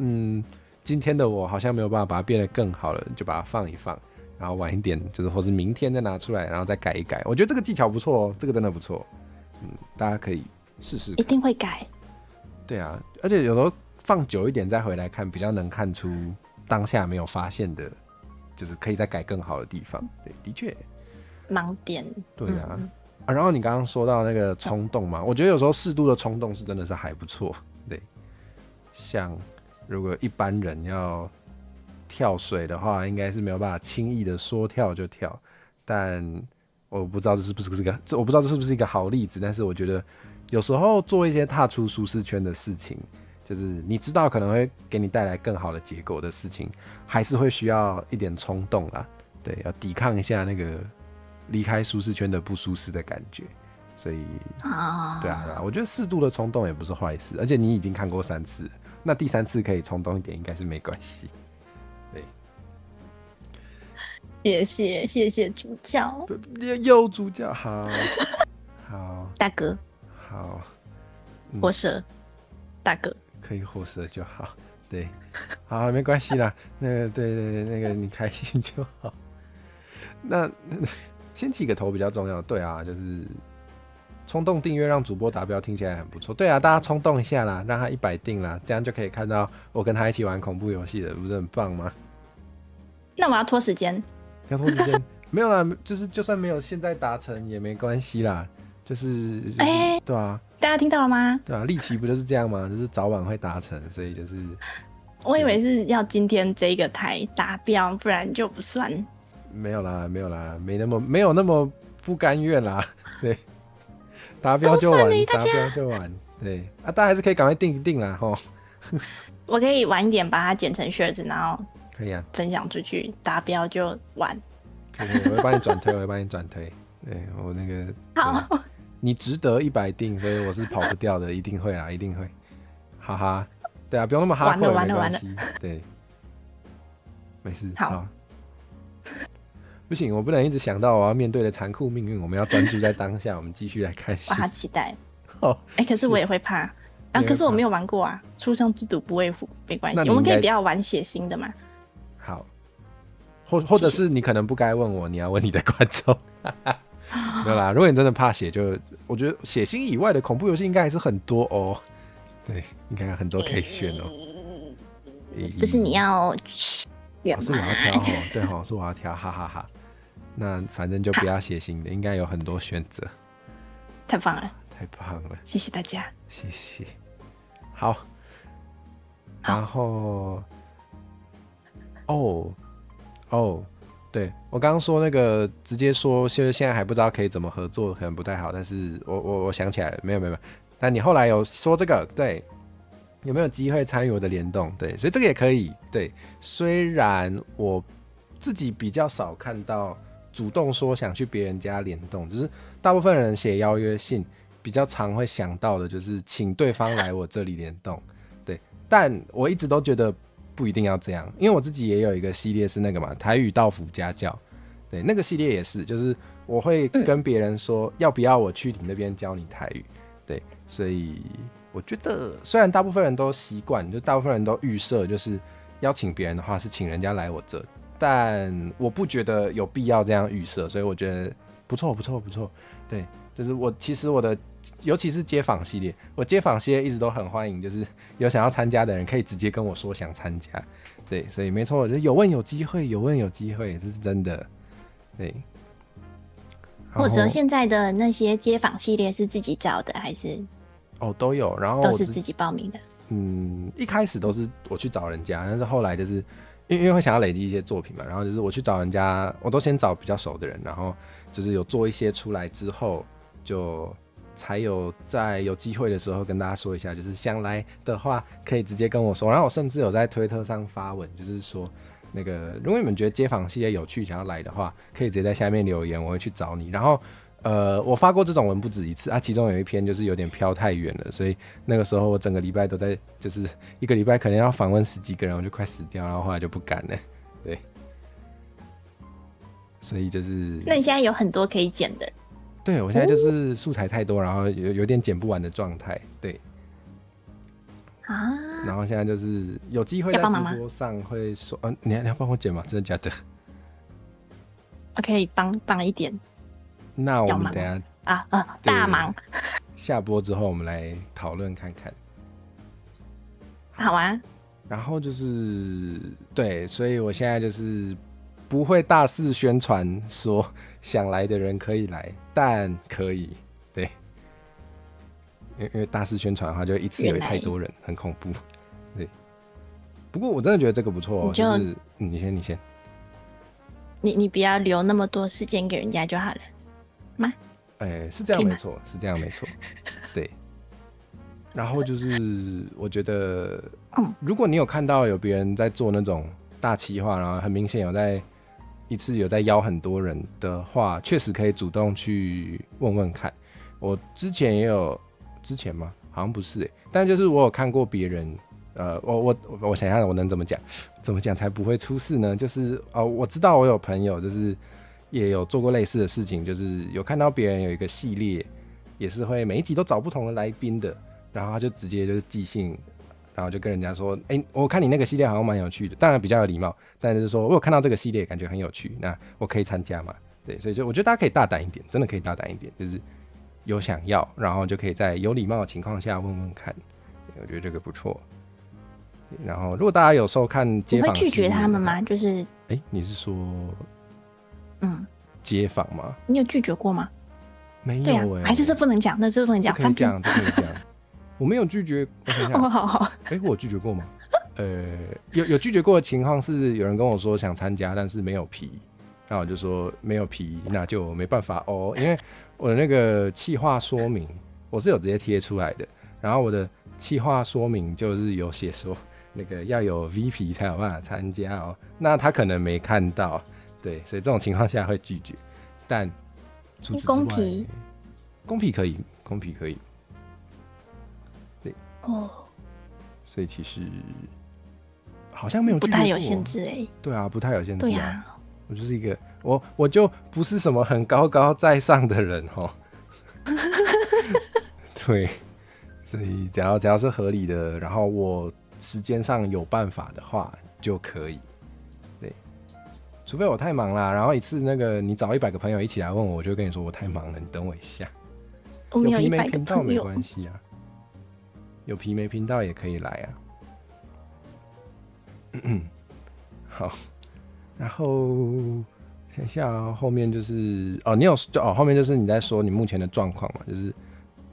今天的我好像没有办法把它变得更好了，就把它放一放，然后晚一点就是或是明天再拿出来，然后再改一改。我觉得这个技巧不错哦，这个真的不错，大家可以试试看。一定会改。对啊，而且有时候放久一点再回来看，比较能看出当下没有发现的，就是可以再改更好的地方。对，的确，盲点。对啊，然后你刚刚说到那个冲动嘛，我觉得有时候适度的冲动是真的是还不错。对，像如果一般人要跳水的话，应该是没有办法轻易的说跳就跳。但我不知道这是不是一个好例子，但是我觉得有时候做一些踏出舒适圈的事情，就是你知道可能会给你带来更好的结果的事情，还是会需要一点冲动啦。对，要抵抗一下那个离开舒适圈的不舒适的感觉。所以啊，对啊，我觉得适度的冲动也不是坏事，而且你已经看过3次了，那第3次可以冲动一点，应该是没关系。对，谢谢主教，又主教，好，大哥，好，火蛇，大哥，可以火蛇就好，对，好，没关系啦，那个对，那个你开心就好。那先起个头比较重要，对啊，就是冲动订阅让主播达标，听起来很不错。对啊，大家冲动一下啦，让他100订啦，这样就可以看到我跟他一起玩恐怖游戏了，不是很棒吗？那我要拖时间。要拖时间没有啦，就是就算没有现在达成也没关系啦，就是对啊，大家听到了吗？对啊，利奇不就是这样吗？就是早晚会达成，所以就是我以为是要今天这个台达标，不然就不算。没有啦，没有那么不甘愿啦，对，达标就玩，达标就玩，对啊，大家还是可以赶快定一定啦，吼。我可以晚一点把它剪成 shorts，然后可以啊，分享出去，达标就玩。可以，我会帮你转推，对我那个好，你值得100订，所以我是跑不掉的，一定会啦，一定会，哈哈，对啊，不用那么哈扣，完了，对，没事，好。不行，我不能一直想到我要面对的残酷命运，我们要专注在当下，我们继续来看戏。我好期待。哦，可是我也会怕啊，可是我没有玩过啊，初生之犊不畏虎，没关系，我们可以不要玩血腥的嘛。好，或者是你可能不该问我，你要问你的观众。没有啦，如果你真的怕血，就我觉得血腥以外的恐怖游戏应该还是很多哦。对，应该有很多可以选哦。不是你要。是我要挑哦，对哦，是我要挑，哈哈哈。那反正就不要血腥的，应该有很多选择。太棒了，太棒了，谢谢大家，谢谢。好，然后，对我刚刚说那个直接说，现在还不知道可以怎么合作，可能不太好。但是我想起来了，没有。但你后来有说这个，对。有没有机会参与我的联动？对，所以这个也可以。对，虽然我自己比较少看到主动说想去别人家联动，就是大部分人写邀约信比较常会想到的就是请对方来我这里联动。对，但我一直都觉得不一定要这样，因为我自己也有一个系列是那个嘛，台语道府家教。对，那个系列也是，就是我会跟别人说要不要我去你那边教你台语。对，所以。我觉得虽然大部分人都习惯，就大部分人都预设，就是邀请别人的话是请人家来我这，但我不觉得有必要这样预设，所以我觉得不错。对，就是其实我的，尤其是街访系列，我街访系列一直都很欢迎，就是有想要参加的人可以直接跟我说想参加。对，所以没错，我觉得有问有机会，这是真的。对。或者现在的那些街访系列是自己找的还是？都有，然后都是自己报名的。一开始都是我去找人家，但是后来就是因为会想要累积一些作品嘛，然后就是我去找人家，我都先找比较熟的人，然后就是有做一些出来之后，就才有在有机会的时候跟大家说一下，就是想来的话可以直接跟我说。然后我甚至有在推特上发文，就是说那个如果你们觉得街访系列有趣，想要来的话，可以直接在下面留言，我会去找你。然后。我发过这种文不止一次啊，其中有一篇就是有点飘太远了，所以那个时候我整个礼拜都在，就是一个礼拜可能要访问10几个人，我就快死掉，然后后来就不敢了，对，所以就是。那你现在有很多可以剪的？对，我现在就是素材太多，然后有点剪不完的状态，对。啊。然后现在就是有机会在直播上会说，你要帮我剪吗？真的假的？我可以帮一点。那我们等一下大忙。下播之后我们来讨论看看。好啊。然后就是对，所以我现在就是不会大肆宣传说想来的人可以来，但可以对，因为大肆宣传的话，就一次有太多人，很恐怖。对，不过我真的觉得这个不错，就是你先。你不要留那么多时间给人家就好了。是这样没错，是这样没错，对。然后就是我觉得，如果你有看到有别人在做那种大企划，然后很明显一次有在邀很多人的话，确实可以主动去问问看。我之前也有，之前吗？好像不是但就是我有看过别人，我想想我能怎么讲才不会出事呢？就是我知道我有朋友就是也有做过类似的事情，就是有看到别人有一个系列，也是会每一集都找不同的来宾的，然后他就直接就是寄信，然后就跟人家说，我看你那个系列好像蛮有趣的，当然比较有礼貌，但就是说我有看到这个系列感觉很有趣，那我可以参加嘛？对，所以就我觉得大家可以大胆一点，真的可以大胆一点，就是有想要，然后就可以在有礼貌的情况下问问看，我觉得这个不错。然后如果大家有收看街访，你会拒绝他们吗？就是你是说街访吗？你有拒绝过吗？没有还是这不能讲？那这不能讲，这可以讲，这可以讲。我没有拒绝，我想想，好，我有拒绝过吗？有拒绝过的情况是有人跟我说想参加，但是没有皮，然后我就说没有皮，那就没办法哦，因为我的那个企划说明我是有直接贴出来的，然后我的企划说明就是有写说那个要有 V 皮才有办法参加哦，那他可能没看到，对，所以这种情况下会拒绝，但除此之外，公皮可以，公皮可以。所以其实好像没有拒绝过，不太有限制对啊，不太有限制。对啊，我就是一个我就不是什么很高高在上的人哦。对，所以只要是合理的，然后我时间上有办法的话就可以。对，除非我太忙啦，然后一次那个你找100个朋友一起来问我，我就跟你说我太忙了，你等我一下。我没有皮100个没拼到朋友，没关系啊。有皮没拼到也可以来啊。好，然后想一下后面就是你有后面就是你在说你目前的状况嘛，就是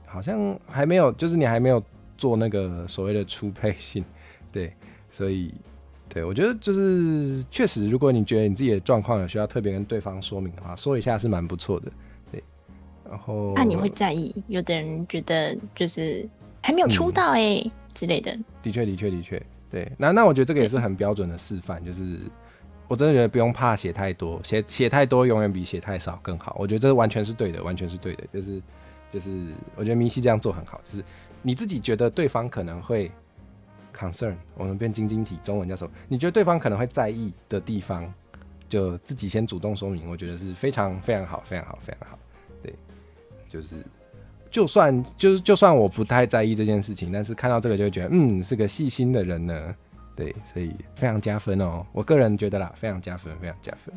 好像还没有，就是你还没有做那个所谓的初配信，对，所以对我觉得就是确实，如果你觉得你自己的状况有需要特别跟对方说明的话，说一下是蛮不错的，对。然后那你会在意？有的人觉得就是还没有出道之类的。的确，对。那我觉得这个也是很标准的示范，就是我真的觉得不用怕写太多，写太多永远比写太少更好。我觉得这完全是对的，完全是对的。就是我觉得明熙这样做很好，就是你自己觉得对方可能会 concern， 我们变晶晶体，中文叫什么？你觉得对方可能会在意的地方，就自己先主动说明，我觉得是非常非常好，非常好，非常好。对，就是就算我不太在意这件事情，但是看到这个就会觉得是个细心的人呢。对，所以非常加分哦，我个人觉得啦，非常加分，非常加分。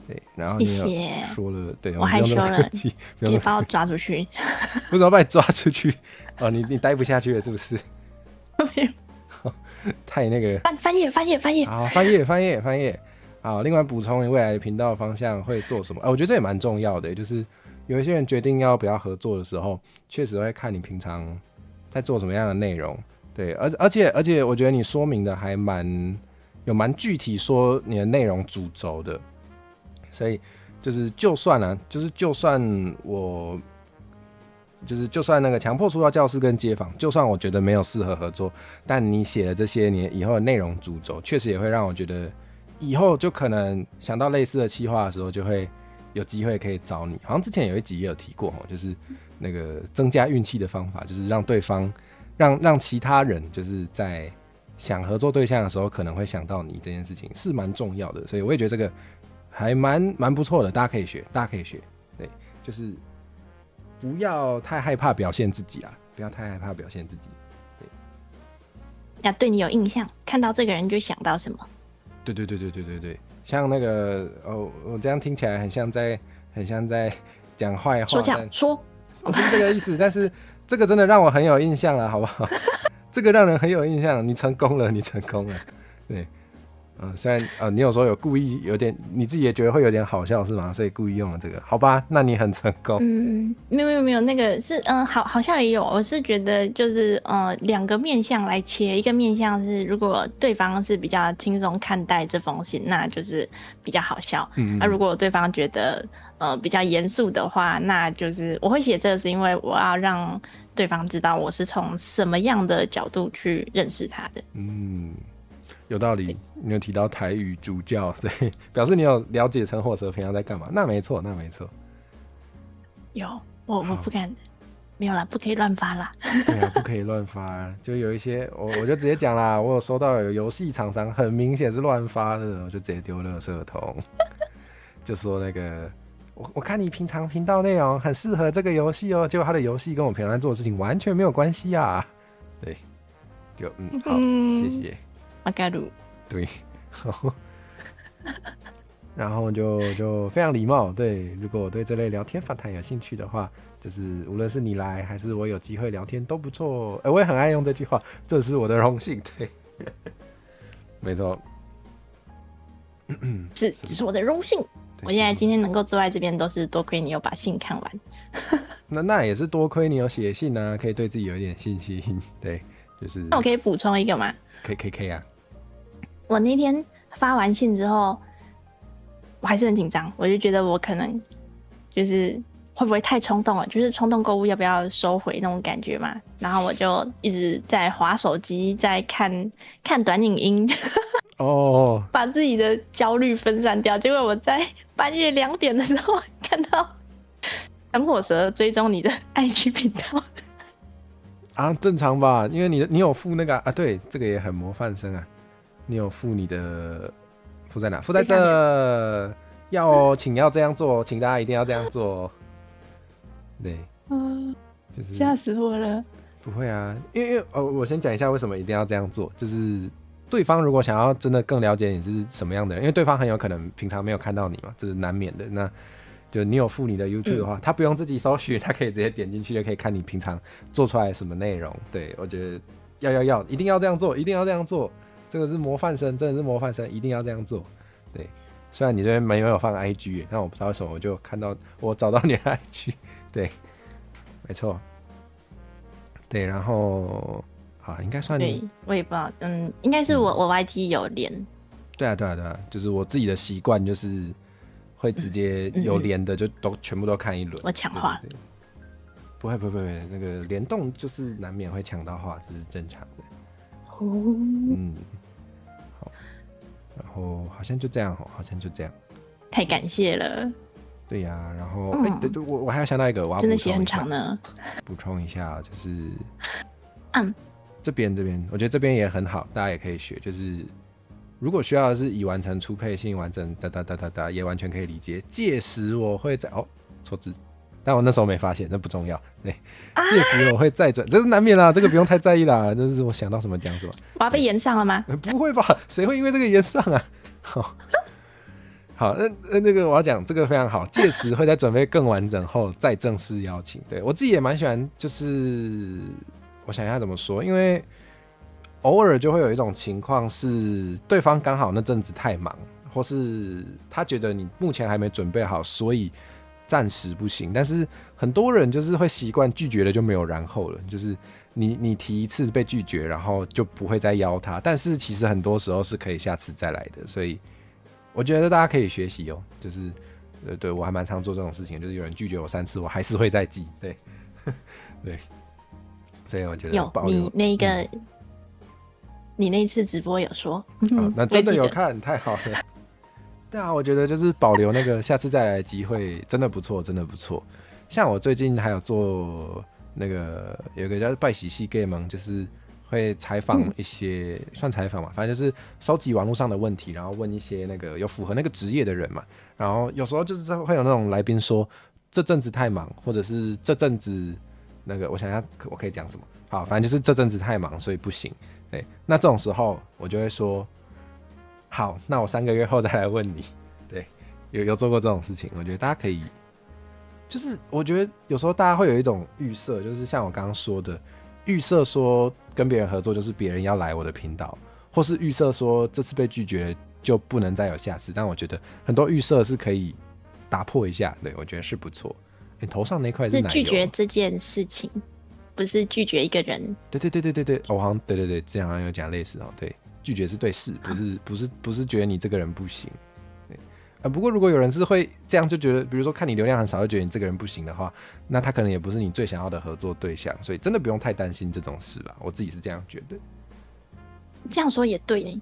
对，然后你有说了，对，我害羞了，你把我抓出去。为什么把你抓出去？你待不下去了是不是？太那个翻页，好，翻页。好，另外补充未来的频道方向会做什么？我觉得这也蛮重要的，就是有一些人决定要不要合作的时候，确实会看你平常在做什么样的内容。对，而且我觉得你说明的还蛮具体，说你的内容主轴的，所以就算那个强迫出道教室跟街访，就算我觉得没有适合合作，但你写了这些你以后的内容主轴，确实也会让我觉得以后就可能想到类似的企划的时候，就会有机会可以找你。好像之前有一集也有提过，就是那个增加运气的方法，就是让对方让其他人就是在想合作对象的时候可能会想到你，这件事情是蛮重要的，所以我也觉得这个还蛮不错的，大家可以学。对，就是不要太害怕表现自己啦，不要太害怕表现自己。对，要对你有印象，看到这个人就想到什么。对，像那个我这样听起来很像在讲坏话，说，我不是这个意思，但是这个真的让我很有印象了，好不好？这个让人很有印象，你成功了，对。虽然你有说有故意有点，你自己也觉得会有点好笑是吗？所以故意用了这个，好吧？那你很成功。没有，那个是好像也有，我是觉得就是两个面向来切，一个面向是如果对方是比较轻松看待这封信，那就是比较好笑。那如果对方觉得比较严肃的话，那就是我会写这个是因为我要让对方知道我是从什么样的角度去认识他的。有道理，你有提到台语主教，所以表示你有了解陈火蛇平常在干嘛。那没错。有，我不敢。没有啦，不可以乱发啦。对啊，不可以乱发。就有一些我就直接讲啦，我有收到有游戏厂商很明显是乱发的，我就直接丢垃圾桶，就说那个我看你平常频道内容很适合这个游戏哦，结果他的游戏跟我平常做的事情完全没有关系啊。对，就好，谢谢。马嘎鲁。对，然后就非常礼貌。对，如果我对这类聊天访谈有兴趣的话，就是无论是你来还是我有机会聊天都不错。我也很爱用这句话，这是我的荣幸。对，没错。这是我的荣幸。我现在今天能够坐在这边，都是多亏你有把信看完。那也是多亏你有写信啊，可以对自己有一点信心。对，就是。那我可以补充一个吗？可以啊。我那天发完信之后，我还是很紧张，我就觉得我可能就是会不会太冲动了，就是冲动购物要不要收回那种感觉嘛。然后我就一直在滑手机，在看短影音。哦，把自己的焦虑分散掉。结果我在半夜2点的时候看到强火蛇追踪你的 IG 频道啊，正常吧？因为你有附那个啊，对，这个也很模范生啊。你有附你的附在哪？附在这。请要这样做，请大家一定要这样做。对，就是吓死我了。不会啊，因为我先讲一下为什么一定要这样做，就是对方如果想要真的更了解你是什么样的人，因为对方很有可能平常没有看到你嘛，这是难免的。那就你有附你的 YouTube 的话，他不用自己搜寻，他可以直接点进去就可以看你平常做出来什么内容。对，我觉得一定要这样做，一定要这样做。这个是模范生，真的是模范生，一定要这样做。对，虽然你这边没有放 IG， 但我不知道为什么我就看到我找到你的 IG。对，没错。对，然后好，应该算。对，我也不知道，应该是我 YT 有连。对啊，就是我自己的习惯，就是会直接有连的就全部都看一轮。我抢话。对，不会，那个联动就是难免会抢到话，这是正常的。好，然后好像就这样，太感谢了。对呀，然后对，我还要想到一个，我要真的写很长呢。补充一下，就是这边，我觉得这边也很好，大家也可以学。就是如果需要的是已完成初配信完整，也完全可以理解。届时我会在错字，但我那时候没发现，那不重要。对，届时我会再转，这是难免啦，这个不用太在意啦。就是我想到什么讲什么。我要被延上了吗？不会吧，谁会因为这个延上啊？好，那个我要讲这个非常好，届时会在准备更完整后再正式邀请。对，我自己也蛮喜欢，就是我想一下怎么说，因为偶尔就会有一种情况是对方刚好那阵子太忙，或是他觉得你目前还没准备好，所以暂时不行。但是很多人就是会习惯拒绝了就没有然后了，就是你提一次被拒绝，然后就不会再邀他。但是其实很多时候是可以下次再来的，所以我觉得大家可以学习就是对我还蛮常做这种事情，就是有人拒绝我3次，我还是会再记。对，对，所以我觉得有你那个。你那一次直播有说，那真的有看，太好了。对啊，我觉得就是保留那个下次再来的机会，真的不错，真的不错。像我最近还有做那个有一个叫拜喜系 gay 盟，就是会采访一些，算采访嘛，反正就是收集网络上的问题，然后问一些那个有符合那个职业的人嘛。然后有时候就是会有那种来宾说这阵子太忙，或者是这阵子那个我想一下我可以讲什么。好，反正就是这阵子太忙，所以不行。对，那这种时候我就会说，好，那我3个月后再来问你。对，有做过这种事情，我觉得大家可以，就是我觉得有时候大家会有一种预设，就是像我刚刚说的，预设说跟别人合作就是别人要来我的频道，或是预设说这次被拒绝了就不能再有下次。但我觉得很多预设是可以打破一下，对，我觉得是不错。你头上那块是奶油，是拒绝这件事情。不是拒绝一个人，对，我好像对，这样好像有讲类似对，拒绝是对事，不是觉得你这个人不行。不过如果有人是会这样就觉得，比如说看你流量很少就觉得你这个人不行的话，那他可能也不是你最想要的合作对象，所以真的不用太担心这种事啦，我自己是这样觉得。这样说也对。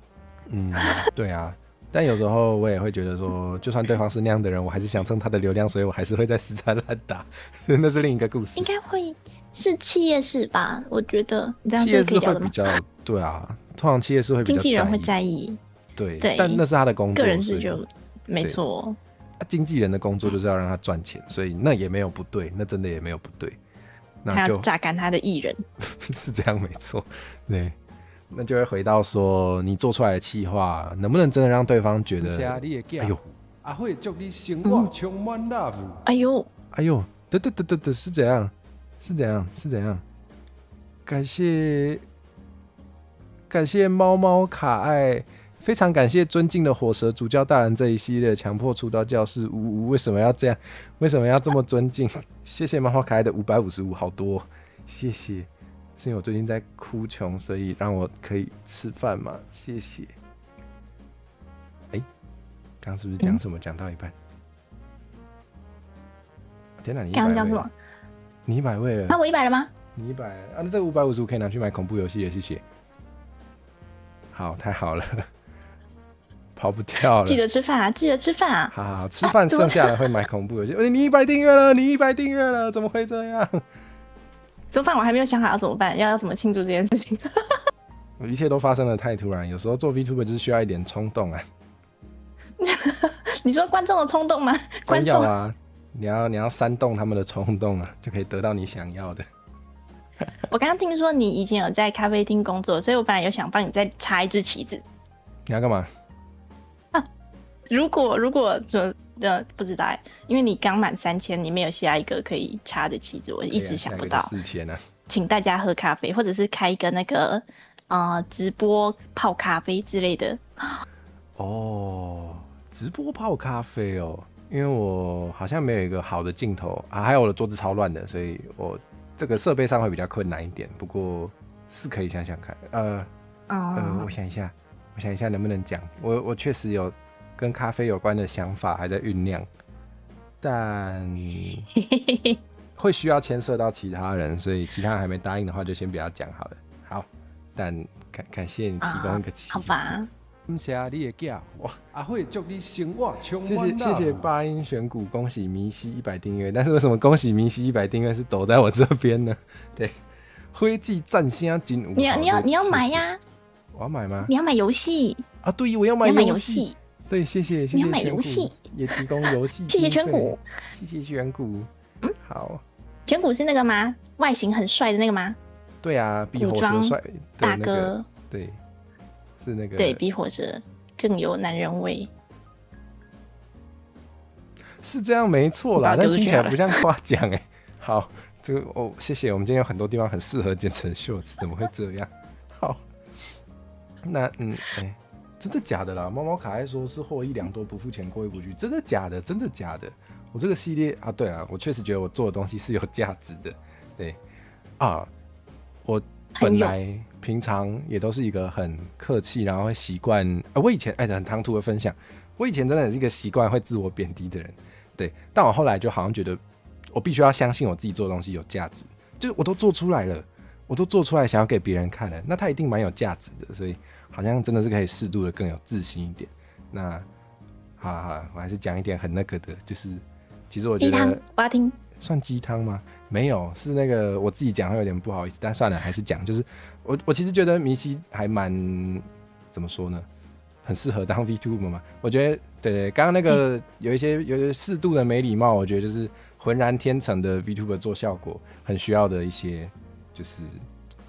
对啊，但有时候我也会觉得说，就算对方是那样的人，我还是想蹭他的流量，所以我还是会在死缠烂打。那是另一个故事。应该会是企业式吧？我觉得你这样企业可以聊的吗？是会比较对啊，通常企业是会比较经纪人会在意，对，对，但那是他的工作，个人是就没错。经纪人的工作就是要让他赚钱，所以那也没有不对，那真的也没有不对。那就他要榨干他的艺人，是这样没错，对。那就会回到说，你做出来的企划能不能真的让对方觉得，哎呦，阿慧祝你生活充满 love。哎呦，哎呦，对，是怎样？是怎样？感谢猫猫卡爱，非常感谢尊敬的火蛇主教大人这一系列强迫出到教室呜呜，为什么要这样？为什么要这么尊敬？谢谢猫猫可爱的555，好多、哦，谢谢。是因为我最近在哭穷，所以让我可以吃饭嘛？谢谢。刚刚是不是讲什么？讲到一半。天哪，你刚刚讲什么？你100位了？那我100了吗？你100啊？那这555可以拿去买恐怖游戏了，谢谢。好，太好了，跑不掉了。记得吃饭啊！记得吃饭啊！好，吃饭剩下来会买恐怖游戏。你100订阅了，你100订阅了，怎么会这样？怎么办？我还没有想好要怎么办，要怎么庆祝这件事情。一切都发生的太突然，有时候做 VTuber 就是需要一点冲动啊。你说观众的冲动吗？观众啊，你要煽动他们的冲动啊，就可以得到你想要的。我刚刚听说你以前有在咖啡厅工作，所以我本来有想帮你再插一支旗子。你要干嘛？如果不知道欸，因为你刚满3000，你没有下一个可以插的旗子，我一时想不到。4000啊！请大家喝咖啡，或者是开一个那个直播泡咖啡之类的。哦，直播泡咖啡哦，因为我好像没有一个好的镜头啊，还有我的桌子超乱的，所以我这个设备上会比较困难一点。不过是可以想想看，我想一下能不能讲。我确实有跟咖啡有关的想法还在酝酿，但会需要牵涉到其他人，所以其他人还没答应的话，就先不要讲好了。好，但感谢你提供一个契机。好吧。感谢你的囝，哇！阿慧祝你生活充满 love。谢谢八音选股，恭喜迷西100订阅。但是为什么恭喜迷西100订阅是抖在我这边呢？对，灰记战星金五。你要买呀？我要买吗？你要买游戏啊？对，我要买游戏。对，谢谢。你要买游戏，也提供游戏。谢谢选股，谢谢选股。好。选股是那个吗？外形很帅的那个吗？对啊，比火蛇帅大哥。对。是那个对比火蛇更有男人味，是这样没错啦，但听起来不像夸奖哎。好，这个谢谢。我们今天有很多地方很适合剪成秀词，怎么会这样？好，那真的假的啦？猫猫卡还说是获益良多，不付钱过意不去，真的假的？真的假的？我这个系列啊，对啊，我确实觉得我做的东西是有价值的，对啊，我本来平常也都是一个很客气，然后会习惯。我以前很唐突的分享，我以前真的是一个习惯会自我贬低的人，对。但我后来就好像觉得，我必须要相信我自己做的东西有价值，就是我都做出来了，我都做出来想要给别人看了，那它一定蛮有价值的，所以好像真的是可以适度的更有自信一点。那好了，我还是讲一点很那个的，就是其实我觉得鸡汤，我要听。算鸡汤吗？没有，是那个我自己讲会有点不好意思，但算了，还是讲。就是我其实觉得迷西还蛮怎么说呢，很适合当 VTuber 嘛。我觉得对，刚刚那个有一些适度的没礼貌，我觉得就是浑然天成的 VTuber 做效果很需要的一些，就是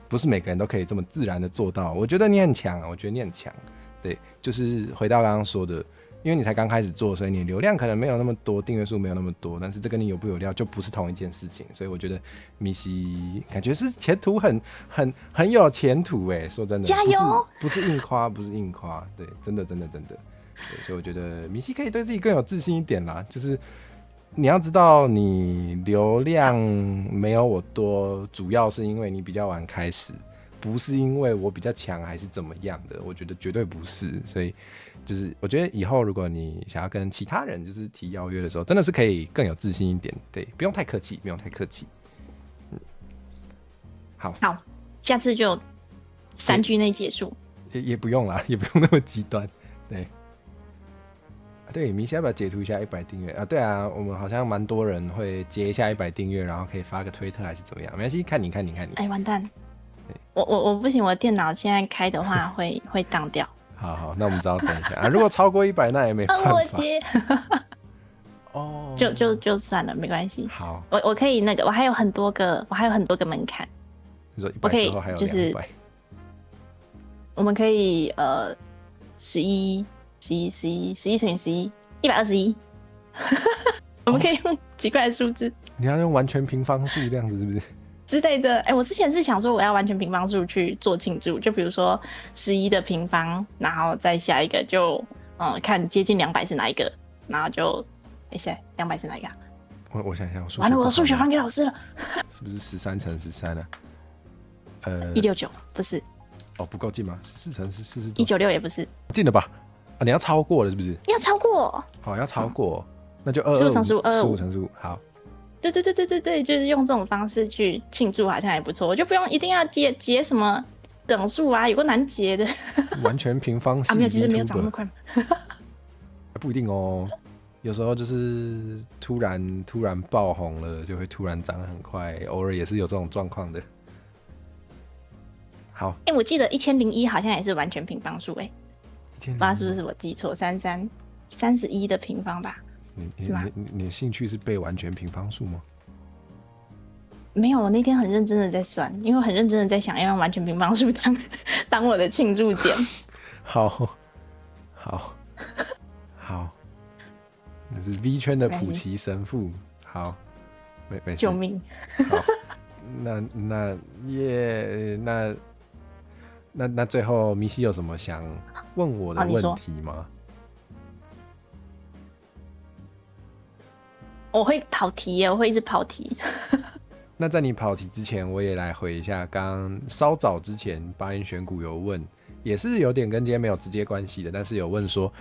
不是每个人都可以这么自然的做到。我觉得你很强，我觉得你很强。对，就是回到刚刚说的。因为你才刚开始做，所以你流量可能没有那么多，订阅数没有那么多，但是这跟你有不有料就不是同一件事情，所以我觉得迷西感觉是前途很有前途哎，说真的，加油！不是硬夸，对，真的，对，所以我觉得迷西可以对自己更有自信一点啦，就是你要知道你流量没有我多，主要是因为你比较晚开始，不是因为我比较强还是怎么样的，我觉得绝对不是，所以。就是我觉得以后如果你想要跟其他人就是提邀约的时候，真的是可以更有自信一点，对，不用太客气，好，下次就3句内结束，也不用啦，也不用那么极端，对，对，米西要不要截图一下100订阅啊？对啊，我们好像蛮多人会截一下100订阅，然后可以发个推特还是怎么样？没关系，看你。哎，完蛋，我不行，我电脑现在开的话会当掉。好，那我们只好等一下啊。如果超过100，那也没办法。我接。哦，就算了，没关系。好，我可以那个，我还有很多个门槛。你说100之后还有200，我们可以11乘以11 121，我们可以用奇怪的数字。你要用完全平方数这样子是不是？之类的。哎，我之前是想说我要完全平方数去做庆祝，就比如说11的平方，然后再下一个就看接近200是哪一个，然后就200是哪一个？我想一下，完了，我的数学还给老师了。是不是13乘13呢？169不是。哦，不够近吗？14乘14是196也不是。近了吧？啊，你要超过了是不是？要超过。好，要超过，那就15乘15 15乘15，好。对，就是用这种方式去庆祝，好像还不错。我就不用一定要结什么等数啊，有个难结的。完全平方系没有，其实没有长那么快。不一定哦，有时候就是突然爆红了，就会突然涨很快，偶尔也是有这种状况的。好，我记得1001好像也是完全平方数，不知道是不是我记错，31的平方吧？你的兴趣是背完全平方数吗？没有，我那天很认真的在算，因为我很认真的在想要用完全平方数当我的庆祝点。好，那是 V 圈的普奇神父。好，没事。救命！好，那最后米西有什么想问我的问题吗？我会跑题耶，我会一直跑题。那在你跑题之前，我也来回一下刚稍早之前八音选股有问，也是有点跟今天没有直接关系的，但是有问说，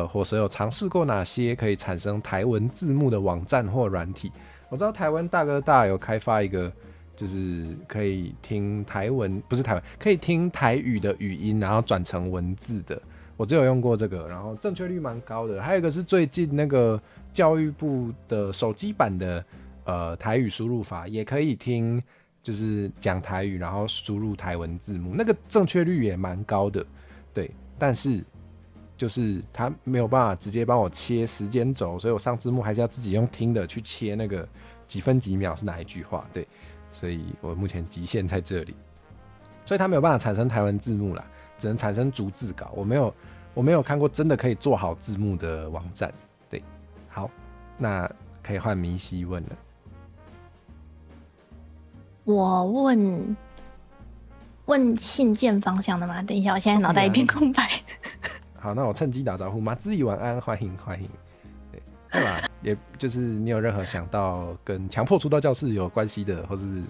火蛇有尝试过哪些可以产生台文字幕的网站或软体？我知道台湾大哥大有开发一个，就是可以听台文，不是台文，可以听台语的语音，然后转成文字的。我只有用过这个，然后正确率蛮高的。还有一个是最近那个教育部的手机版的台语输入法，也可以听，就是讲台语，然后输入台文字幕，那个正确率也蛮高的。对，但是就是它没有办法直接帮我切时间轴，所以我上字幕还是要自己用听的去切那个几分几秒是哪一句话。对，所以我目前极限在这里，所以它没有办法产生台文字幕啦，只能产生逐字稿。我没有看过真的可以做好字幕的网站。对，好，那可以换迷西问了。我问信件方向的吗？等一下，我现在脑袋一片空白。好，那我趁机打招呼，马自己晚安，欢迎。对吧？也就是你有任何想到跟强迫出道教室有关系的，或是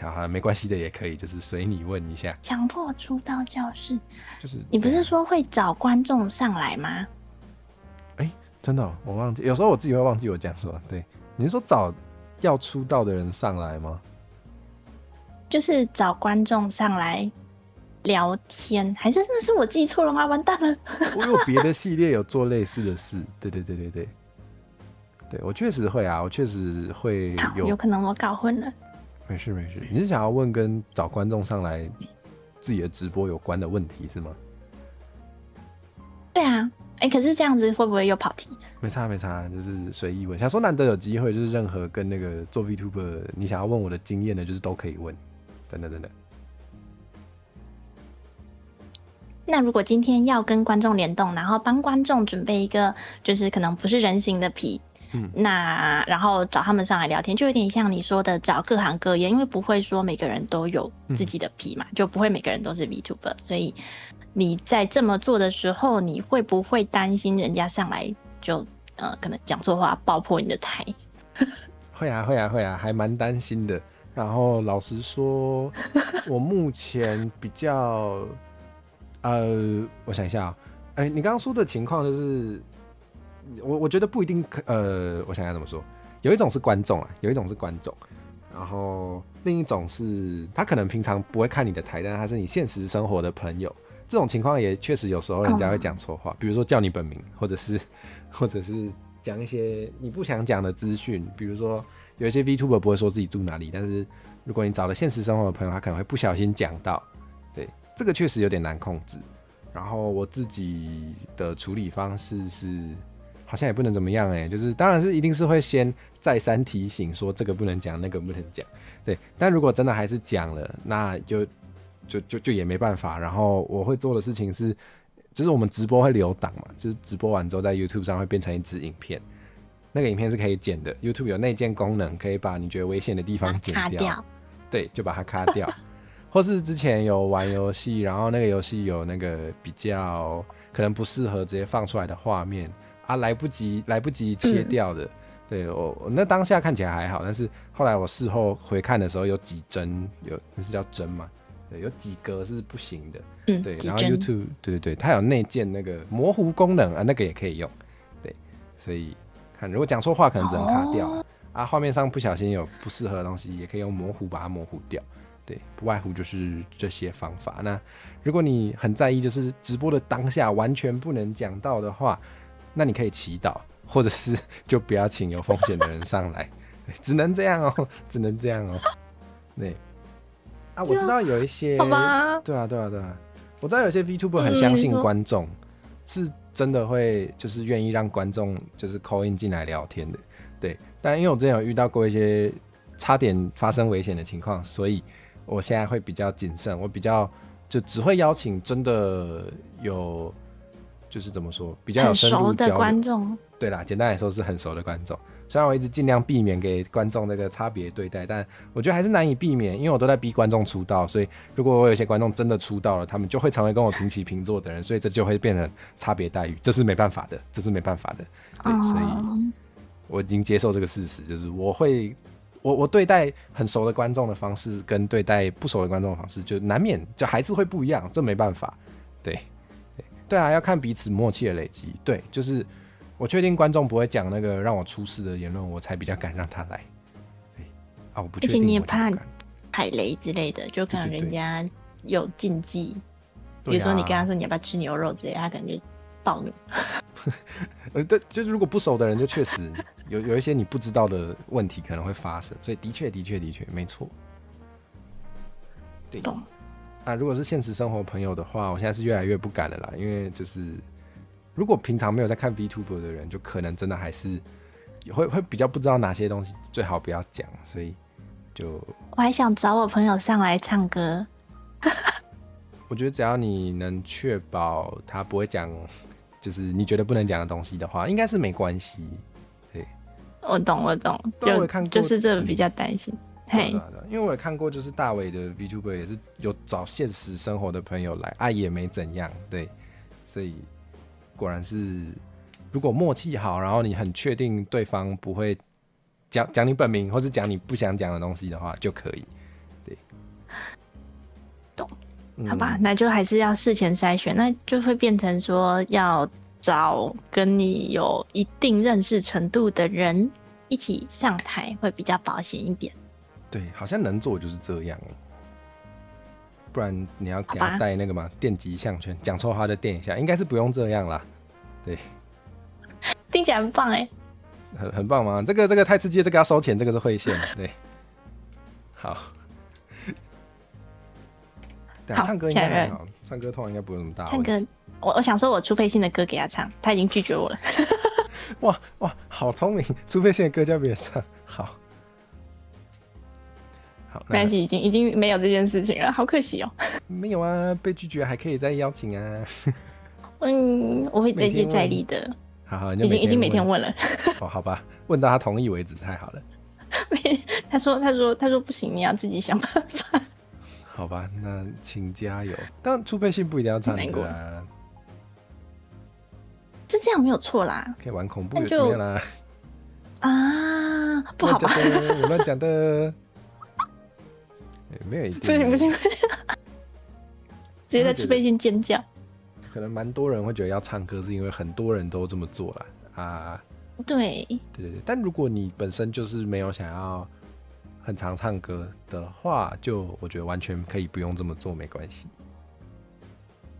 好没关系的也可以，就是随你问一下。强迫出道教室，就是你不是说会找观众上来吗？真的我忘记，有时候我自己会忘记我讲什么。对，你是说找要出道的人上来吗？就是找观众上来聊天，还是真的是我记错了吗？完蛋了！我有别的系列有做类似的事。对，我确实会啊，我确实会有可能我搞混了。没事，你是想要问跟找观众上来自己的直播有关的问题是吗？对啊，可是这样子会不会又跑题？没差，就是随意问。想说难得有机会，就是任何跟那个做 VTuber 你想要问我的经验的，就是都可以问，真的。那如果今天要跟观众联动，然后帮观众准备一个就是可能不是人形的皮，那然后找他们上来聊天，就有点像你说的找各行各业，因为不会说每个人都有自己的皮嘛，就不会每个人都是 VTuber， 所以你在这么做的时候，你会不会担心人家上来就可能讲错话爆破你的台？会啊，还蛮担心的。然后老实说，我目前比较我想一下你刚刚说的情况就是，我觉得不一定我想想怎么说，有一种是观众，然后另一种是他可能平常不会看你的台，但他是你现实生活的朋友，这种情况也确实有时候人家会讲错话，比如说叫你本名，或者是讲一些你不想讲的资讯，比如说有一些 VTuber 不会说自己住哪里，但是如果你找了现实生活的朋友，他可能会不小心讲到，对，这个确实有点难控制。然后我自己的处理方式是，好像也不能怎么样就是当然是一定是会先再三提醒说这个不能讲，那个不能讲，对。但如果真的还是讲了，那就也没办法。然后我会做的事情是，就是我们直播会留档嘛，就是直播完之后在 YouTube 上会变成一支影片，那个影片是可以剪的。YouTube 有内建功能，可以把你觉得危险的地方剪掉，对，就把它卡掉。或是之前有玩游戏，然后那个游戏有那个比较可能不适合直接放出来的画面啊，来不及切掉的。对，我那当下看起来还好，但是后来我事后回看的时候，有几帧那是叫帧嘛？对，有几格是不行的。对，然后 YouTube 对，它有内建那个模糊功能啊，那个也可以用。对，所以看如果讲错话，可能只能卡掉啊。画面上不小心有不适合的东西，也可以用模糊把它模糊掉。对，不外乎就是这些方法。那如果你很在意，就是直播的当下完全不能讲到的话，那你可以祈祷，或者是就不要请有风险的人上来，只能这样哦，只能这样哦。对，啊，我知道有一些，好吧，对啊，我知道有些 VTuber 很相信观众，是真的会就是愿意让观众就是 call in 进来聊天的。对，但因为我之前有遇到过一些差点发生危险的情况，所以我现在会比较谨慎，我比较就只会邀请真的有，就是怎么说，比较有深入交流很熟的观众。对啦，简单来说是很熟的观众。虽然我一直尽量避免给观众那个差别对待，但我觉得还是难以避免，因为我都在逼观众出道，所以如果我有些观众真的出道了，他们就会成为跟我平起平坐的人，所以这就会变成差别待遇，这是没办法的，对，所以我已经接受这个事实，就是我对待很熟的观众的方式跟对待不熟的观众的方式，就难免就还是会不一样，这没办法。对啊，要看彼此默契的累积。对，就是我确定观众不会讲那个让我出事的言论，我才比较敢让他来。对啊，我不确定。而且你也怕踩雷之类的，就可能人家有禁忌，比如说你跟他说你要不要吃牛肉之类，他可能就暴怒。对，就是如果不熟的人，就确实有一些你不知道的问题可能会发生，所以的确没错。对，懂。啊，如果是现实生活朋友的话，我现在是越来越不敢了啦，因为就是如果平常没有在看 VTuber 的人，就可能真的还是会比较不知道哪些东西最好不要讲，所以就我还想找我朋友上来唱歌。我觉得只要你能确保他不会讲就是你觉得不能讲的东西的话，应该是没关系。对，我懂，就是这比较担心。对，因为我也看过，就是大伟的 VTuber 也是有找现实生活的朋友来，也没怎样。对，所以果然是，如果默契好，然后你很确定对方不会讲你本名，或是讲你不想讲的东西的话，就可以。对，懂。好吧，那就还是要事前筛选，那就会变成说要找跟你有一定认识程度的人一起上台，会比较保险一点。对，好像能做就是这样，不然你要给他带那个嘛电极项圈，讲错话就电一下，应该是不用这样啦。对，听起来很棒哎，很棒吗？这个太刺激了，这个要收钱，这个是会线。对，好，对，唱歌应该还好，唱歌通常应该不会那么大。唱歌，我想说我出配信的歌给他唱，他已经拒绝我了。哇，好聪明，出配信的歌叫别人唱，好。没关系，已经没有这件事情了，好可惜哦。没有啊，被拒绝还可以再邀请啊。我会再接再厉的。好，已经每天问了。哦，好吧，问到他同意为止，太好了。他说不行，你要自己想办法。好吧，那请加油。但出配信不一定要唱歌啊。是这样没有错啦。可以玩恐怖有没有啦？啊，不好吧？我乱讲的。没有一定不行，直接在出配信尖叫。可能蛮多人会觉得要唱歌，是因为很多人都这么做了啊。对，但如果你本身就是没有想要很常唱歌的话，就我觉得完全可以不用这么做，没关系。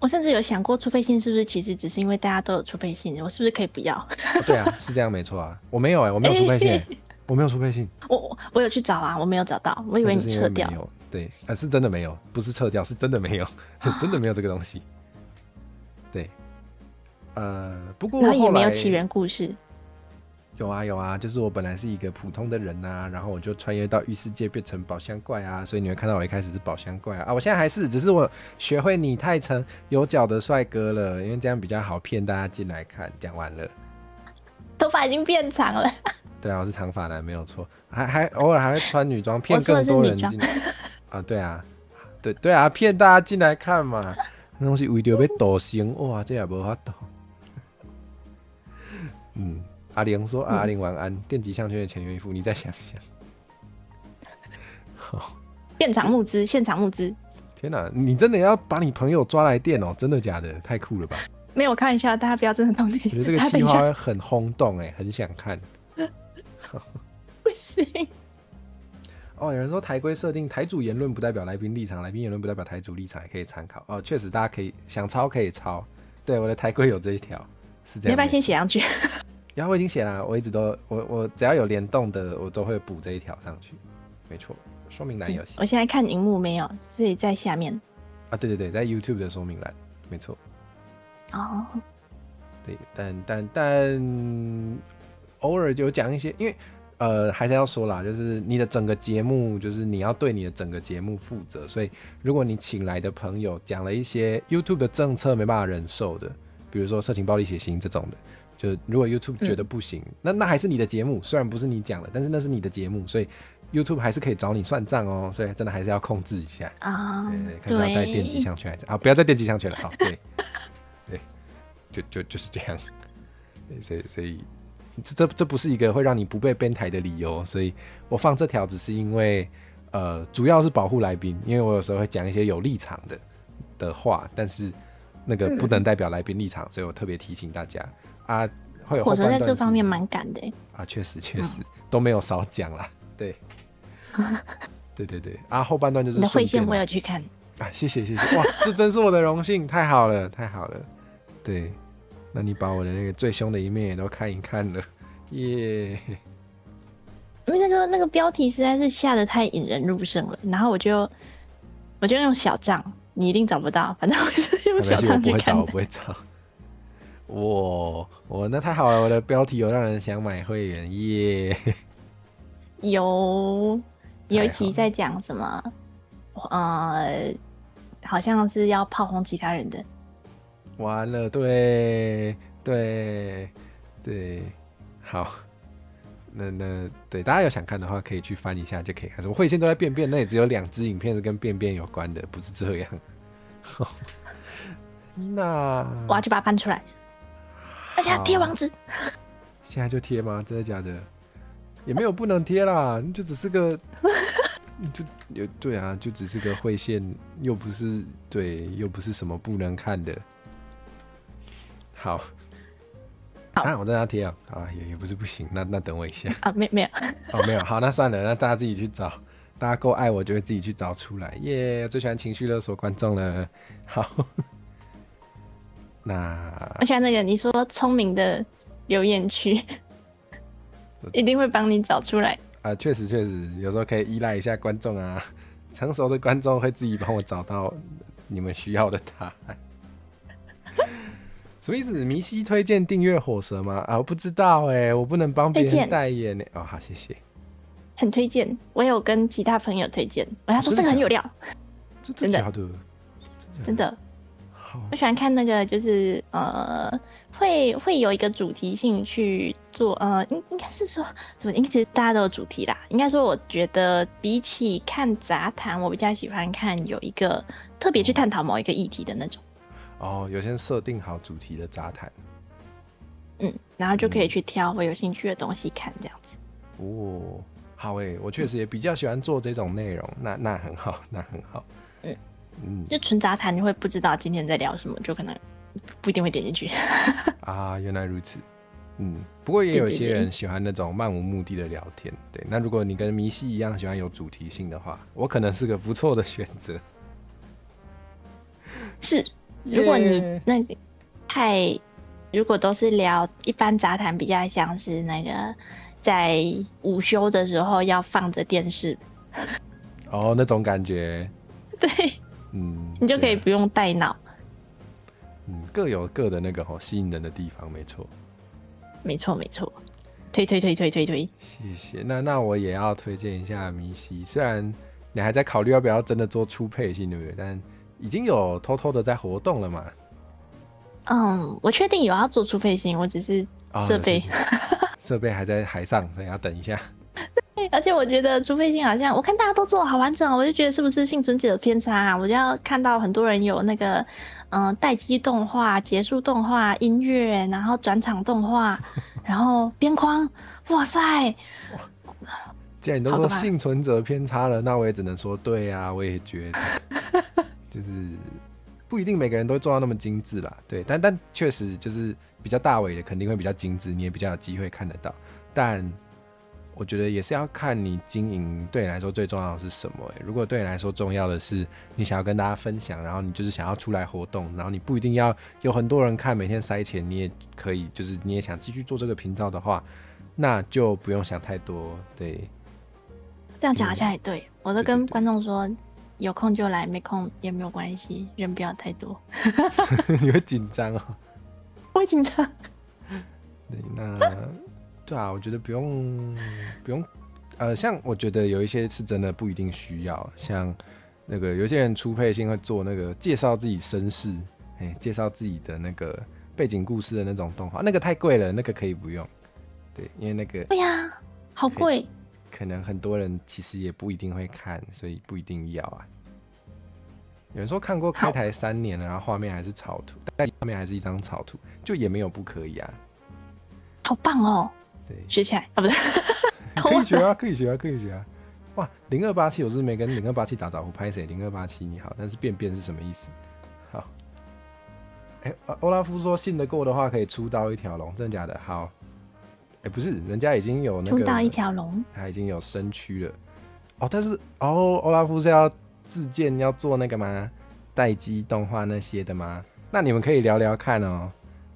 我甚至有想过，出费信是不是其实只是因为大家都有出费信，我是不是可以不要？对啊，是这样没错啊。我没有我没有出费信我没有出费信。我有去找啊，我没有找到，我以为你撤掉。没有，对，是真的没有，不是撤掉，是真的没有，真的没有这个东西。对，不过后来然后也没有起源故事。有啊，就是我本来是一个普通的人啊，然后我就穿越到异世界变成宝箱怪啊，所以你会看到我一开始是宝箱怪啊，我现在还是，只是我学会拟态成有脚的帅哥了，因为这样比较好骗大家进来看。讲完了，头发已经变长了。对啊，我是长发男，没有错，还偶尔还会穿女装骗更多人进来啊，对啊，对啊，骗大家进来看嘛，那东西为着要斗星，哇，这也无法斗。阿玲说：“阿玲晚安。电极项圈的钱元一付，你再想想。现场募资，现场募资！天哪，你真的要把你朋友抓来电哦？真的假的？太酷了吧！没有，我开玩笑，大家不要真的动你。我觉得这个企划会很轰动很想看。不行。有人说台规设定，台主言论不代表来宾立场，来宾言论不代表台主立场，也可以参考。确实，大家可以想抄可以抄。对，我的台规有这一条，是这样。你要不要先写上去？”然后我已经写了，我一直都我只要有联动的，我都会补这一条上去。没错，说明栏有写。我现在看荧幕没有，所以在下面。啊，对，在 YouTube 的说明栏，没错。哦。对，但偶尔有讲一些，因为还是要说啦，就是你的整个节目，就是你要对你的整个节目负责，所以如果你请来的朋友讲了一些 YouTube 的政策没办法忍受的，比如说色情、暴力、血腥这种的。就如果 YouTube 觉得不行，那还是你的节目，虽然不是你讲的，但是那是你的节目，所以 YouTube 还是可以找你算账哦。所以真的还是要控制一下啊。看是要带电极项圈还是不要再电极项圈了。好，对，就是这样。对，所以这不是一个会让你不被编台的理由，所以我放这条只是因为主要是保护来宾，因为我有时候会讲一些有立场的话，但是那个不能代表来宾立场，所以我特别提醒大家。会有后半段火车在这方面蛮赶的确实都没有少讲啦。对，对后半段就是你的会线我有去看谢谢哇，这真是我的荣幸，太好了。对，那你把我的那个最凶的一面也都看一看了，耶！因为那个标题实在是下得太引人入胜了，然后我就用小账，你一定找不到，反正我是用小账去看的。我不会找。我那太好了，我的标题有让人想买会员耶。有一集在讲什么？好像是要炮轰其他人的。完了，对，好，那对大家有想看的话，可以去翻一下就可以看。什么会线都在便便，那也只有2支影片是跟便便有关的，不是这样。那我要去把它翻出来。而且贴网址，现在就贴吗？真的假的？也没有不能贴啦，就只是个，对啊，就只是个会线，又不是什么不能看的。好，我在那贴啊，也不是不行，那等我一下啊，没有，没有，好，那算了，那大家自己去找，大家够爱我就会自己去找出来，耶！我最喜欢情绪勒索观众了，好。那我喜欢那个你说聪明的留言区，一定会帮你找出来确实，有时候可以依赖一下观众啊，成熟的观众会自己帮我找到你们需要的答案。什么意思？迷西推荐订阅火蛇吗？我不知道我不能帮别人代言好，谢谢。很推荐，我有跟其他朋友推荐，他说这个很有料，真的假的？真的。我喜欢看那个，就是会有一个主题性去做，应该是说怎么？因为其实大家都有主题啦。应该说，我觉得比起看杂谈，我比较喜欢看有一个特别去探讨某一个议题的那种。有些设定好主题的杂谈，然后就可以去挑我有兴趣的东西看，这样子。好我确实也比较喜欢做这种内容，那很好，就纯杂谈，你会不知道今天在聊什么，就可能不一定会点进去。原来如此。不过也有一些人喜欢那种漫无目的的聊天。对，那如果你跟迷西一样喜欢有主题性的话，我可能是个不错的选择。是，如果你耶那个太，如果都是聊一般杂谈，比较像是那个在午休的时候要放着电视，哦那种感觉，对你就可以对啊不用带脑。各有各的那个吸引人的地方，没错。没错没错，推推推推推推。谢谢。那我也要推荐一下米西，虽然你还在考虑要不要真的做初配信，对不对？但已经有偷偷的在活动了嘛。我确定有要做出配型，我只是设备。设备还在海上，所以要等一下。而且我觉得除非性好像我看大家都做得好完整哦，我就觉得是不是幸存者的偏差啊？我就要看到很多人有那个待机动画、结束动画、音乐，然后转场动画，然后边框，哇塞！既然你都说幸存者偏差了，那我也只能说对啊，我也觉得，就是不一定每个人都做到那么精致啦，对，但确实就是比较大尾的肯定会比较精致，你也比较有机会看得到，但我觉得也是要看你经营对你来说最重要的是什么。如果对你来说重要的是你想要跟大家分享，然后你就是想要出来活动，然后你不一定要有很多人看，每天塞钱，你也可以，就是你也想继续做这个频道的话，那就不用想太多。对，这样讲好像也对，我都跟观众说，有空就来，没空也没有关系，人不要太多。你会紧张哦？我会紧张。对，那对啊，我觉得不用，像我觉得有一些是真的不一定需要，像那个有些人初配信会做那个介绍自己身世，介绍自己的那个背景故事的那种动画，那个太贵了，那个可以不用。对，因为那个对呀，好贵。可能很多人其实也不一定会看，所以不一定要啊。有人说看过开台3年了，然后画面还是草图，但画面还是一张草图，就也没有不可以啊。好棒哦！对，学起来啊，不是可以学啊，可以学啊，可以学啊。哇，0287，我是没跟0287打招呼，拍谁？0287你好，但是便便是什么意思？好，欧拉夫说信得过的话可以出刀一条龙，真的假的？好，不是，人家已经有那个出刀一条龙，他已经有身躯了。哦，但是欧拉夫是要自荐要做那个吗？待机动画那些的吗？那你们可以聊聊看哦，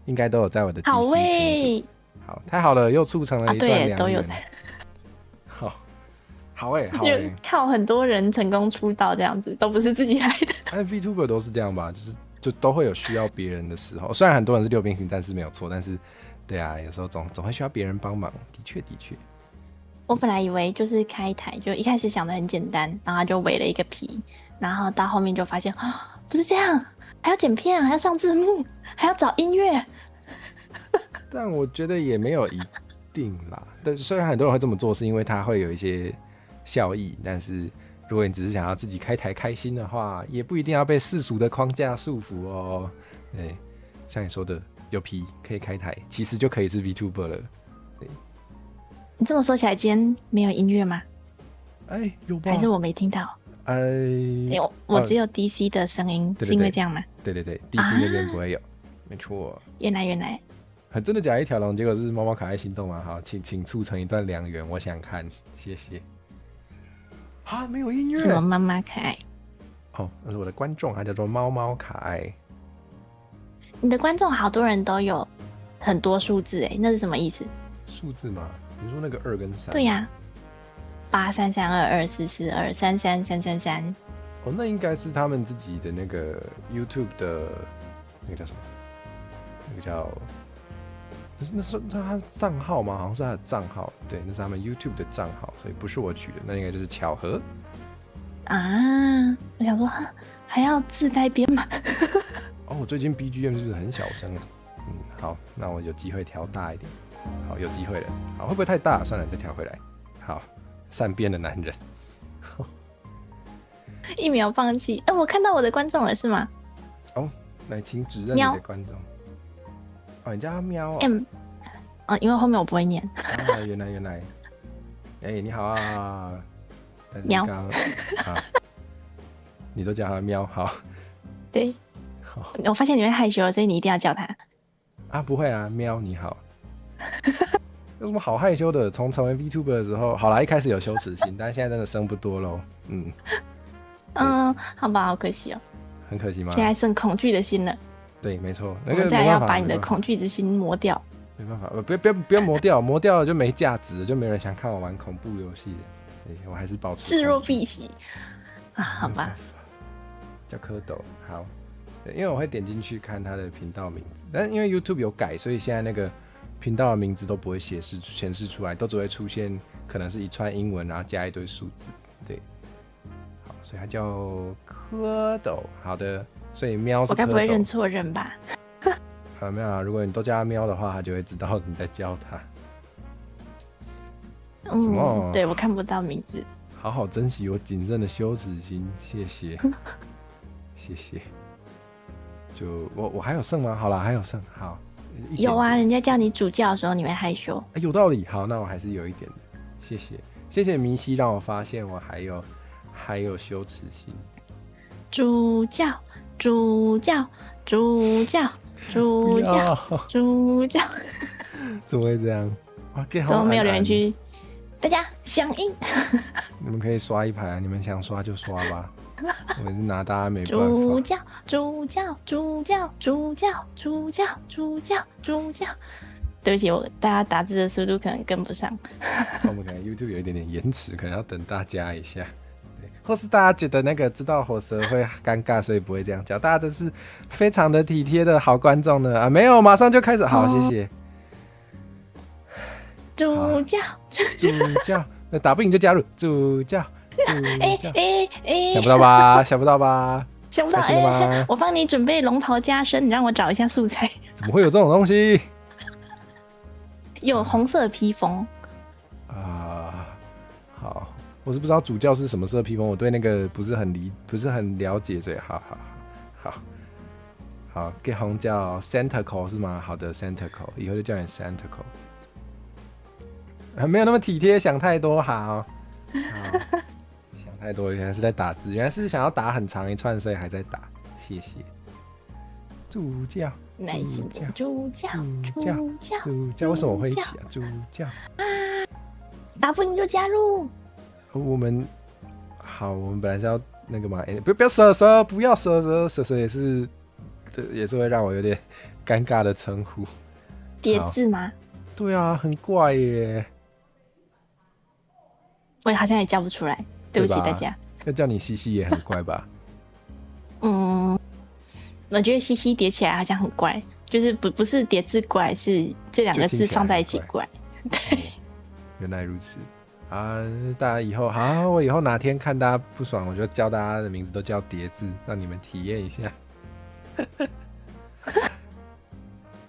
应该都有在我的 DC 好群组。好，太好了，又促成了一段良缘。对，都有。好，好好就靠很多人成功出道这样子，都不是自己来的。VTuber 都是这样吧，就都会有需要别人的时候。虽然很多人是6边形战士没有错，但是对啊，有时候总会需要别人帮忙。的确。我本来以为就是开台，就一开始想的很简单，然后就围了一个皮，然后到后面就发现啊，不是这样，还要剪片，还要上字幕，还要找音乐。但我觉得也没有一定啦。但虽然很多人会这么做，是因为它会有一些效益，但是如果你只是想要自己开台开心的话，也不一定要被世俗的框架束缚哦。对，像你说的，有皮可以开台，其实就可以是 VTuber 了。对，你这么说起来，今天没有音乐吗？有吧？还是我没听到？我只有 DC 的声音，是因为这样吗？对，DC 那边不会有，没错。原来。真的假一条龙，结果是猫猫可爱心动吗？好，请促成一段良缘，我想看，谢谢。没有音乐。什么妈妈可爱？那是我的观众，他叫做猫猫可爱。你的观众好多人都有很多数字那是什么意思？数字吗？你说那个2跟3？对呀，83322442333333。那应该是他们自己的那个 YouTube 的那个叫什么？那个叫。那是他账号吗？好像是他的账号，对，那是他们 YouTube 的账号，所以不是我取的，那应该就是巧合啊！我想说，还要自带编码。我最近 BGM 是不是很小声啊？好，那我有机会调大一点。好，有机会了。好，会不会太大？算了，再调回来。好，善变的男人。一秒放弃。我看到我的观众了，是吗？来，请指认你的观众。你叫他喵因为后面我不会念。原来。你好啊。喵。你都叫他喵，好。对。我发现你会害羞，所以你一定要叫他。不会啊，喵你好。有什么好害羞的？从成为 VTuber 的时候，好啦，一开始有羞耻心，但现在真的生不多喽。好吧，好可惜哦。很可惜吗？现在剩恐惧的心了。对，没错，我那个们再要把你没办法的恐惧之心磨掉。没办法，不要磨掉，磨掉了就没价值了，就没人想看我玩恐怖游戏了。我还是保持置若敝屣啊，好吧。叫蝌蚪，好，因为我会点进去看他的频道名字，但是因为 YouTube 有改，所以现在那个频道的名字都不会显示出来，都只会出现可能是一串英文，然后加一堆数字。对，好，所以它叫蝌蚪。好的，所以喵是蝌蚪。我该不会认错人吧？没有啊，如果你都叫他喵的话，他就会知道你在叫他。什么？对，我看不到名字。好好珍惜我谨慎的羞耻心，谢谢，谢谢。就我还有剩吗？好啦，还有剩，好。有啊，人家叫你主教的时候，你会害羞。有道理。好，那我还是有一点的，谢谢，谢谢明熙让我发现我还有羞耻心。主教，主教，主教。主教，主教，怎么会这样？怎么没有人去？大家响应。你们可以刷一排啊，你们想刷就刷吧。我是拿大家没办法。主教，主教，主教，主教，主教，主教，主教。对不起，大家打字的速度可能跟不上。我们可能 YouTube 有一点点延迟，可能要等大家一下。或是大家觉得那个知道火蛇会尴尬，所以不会这样叫。大家真是非常的体贴的好观众呢啊！没有，马上就开始。好，谢谢。主教，主教，那打不赢就加入主教。想不到吧？想不到吧？想不到吗？我帮你准备龙袍加身，你让我找一下素材。怎么会有这种东西？有红色披风啊，好。我是不知道主教是什么色披风，我对那个不是很了解，所以好，给红叫 Santacle 是吗？好的 Santacle， 以后就叫你 Santacle。没有那么体贴，想太多，好，想太多，原来是在打字，原来是想要打很长一串，所以还在打，谢谢。主教，耐心的主教，主教，为什么会一起啊？主教打不赢就加入。我们本来是要那个嘛，不要蛇，不要蛇也是会让我有点尴尬的称呼。叠字吗？对啊，很怪耶。我好像也叫不出来，对不起大家。要叫你西西也很怪吧？我觉得西西叠起来好像很怪，就是不是叠字怪，是这两个字放在一起怪。对，原来如此。啊，大家以后好，我以后哪天看大家不爽，我就叫大家的名字都叫叠字，让你们体验一下。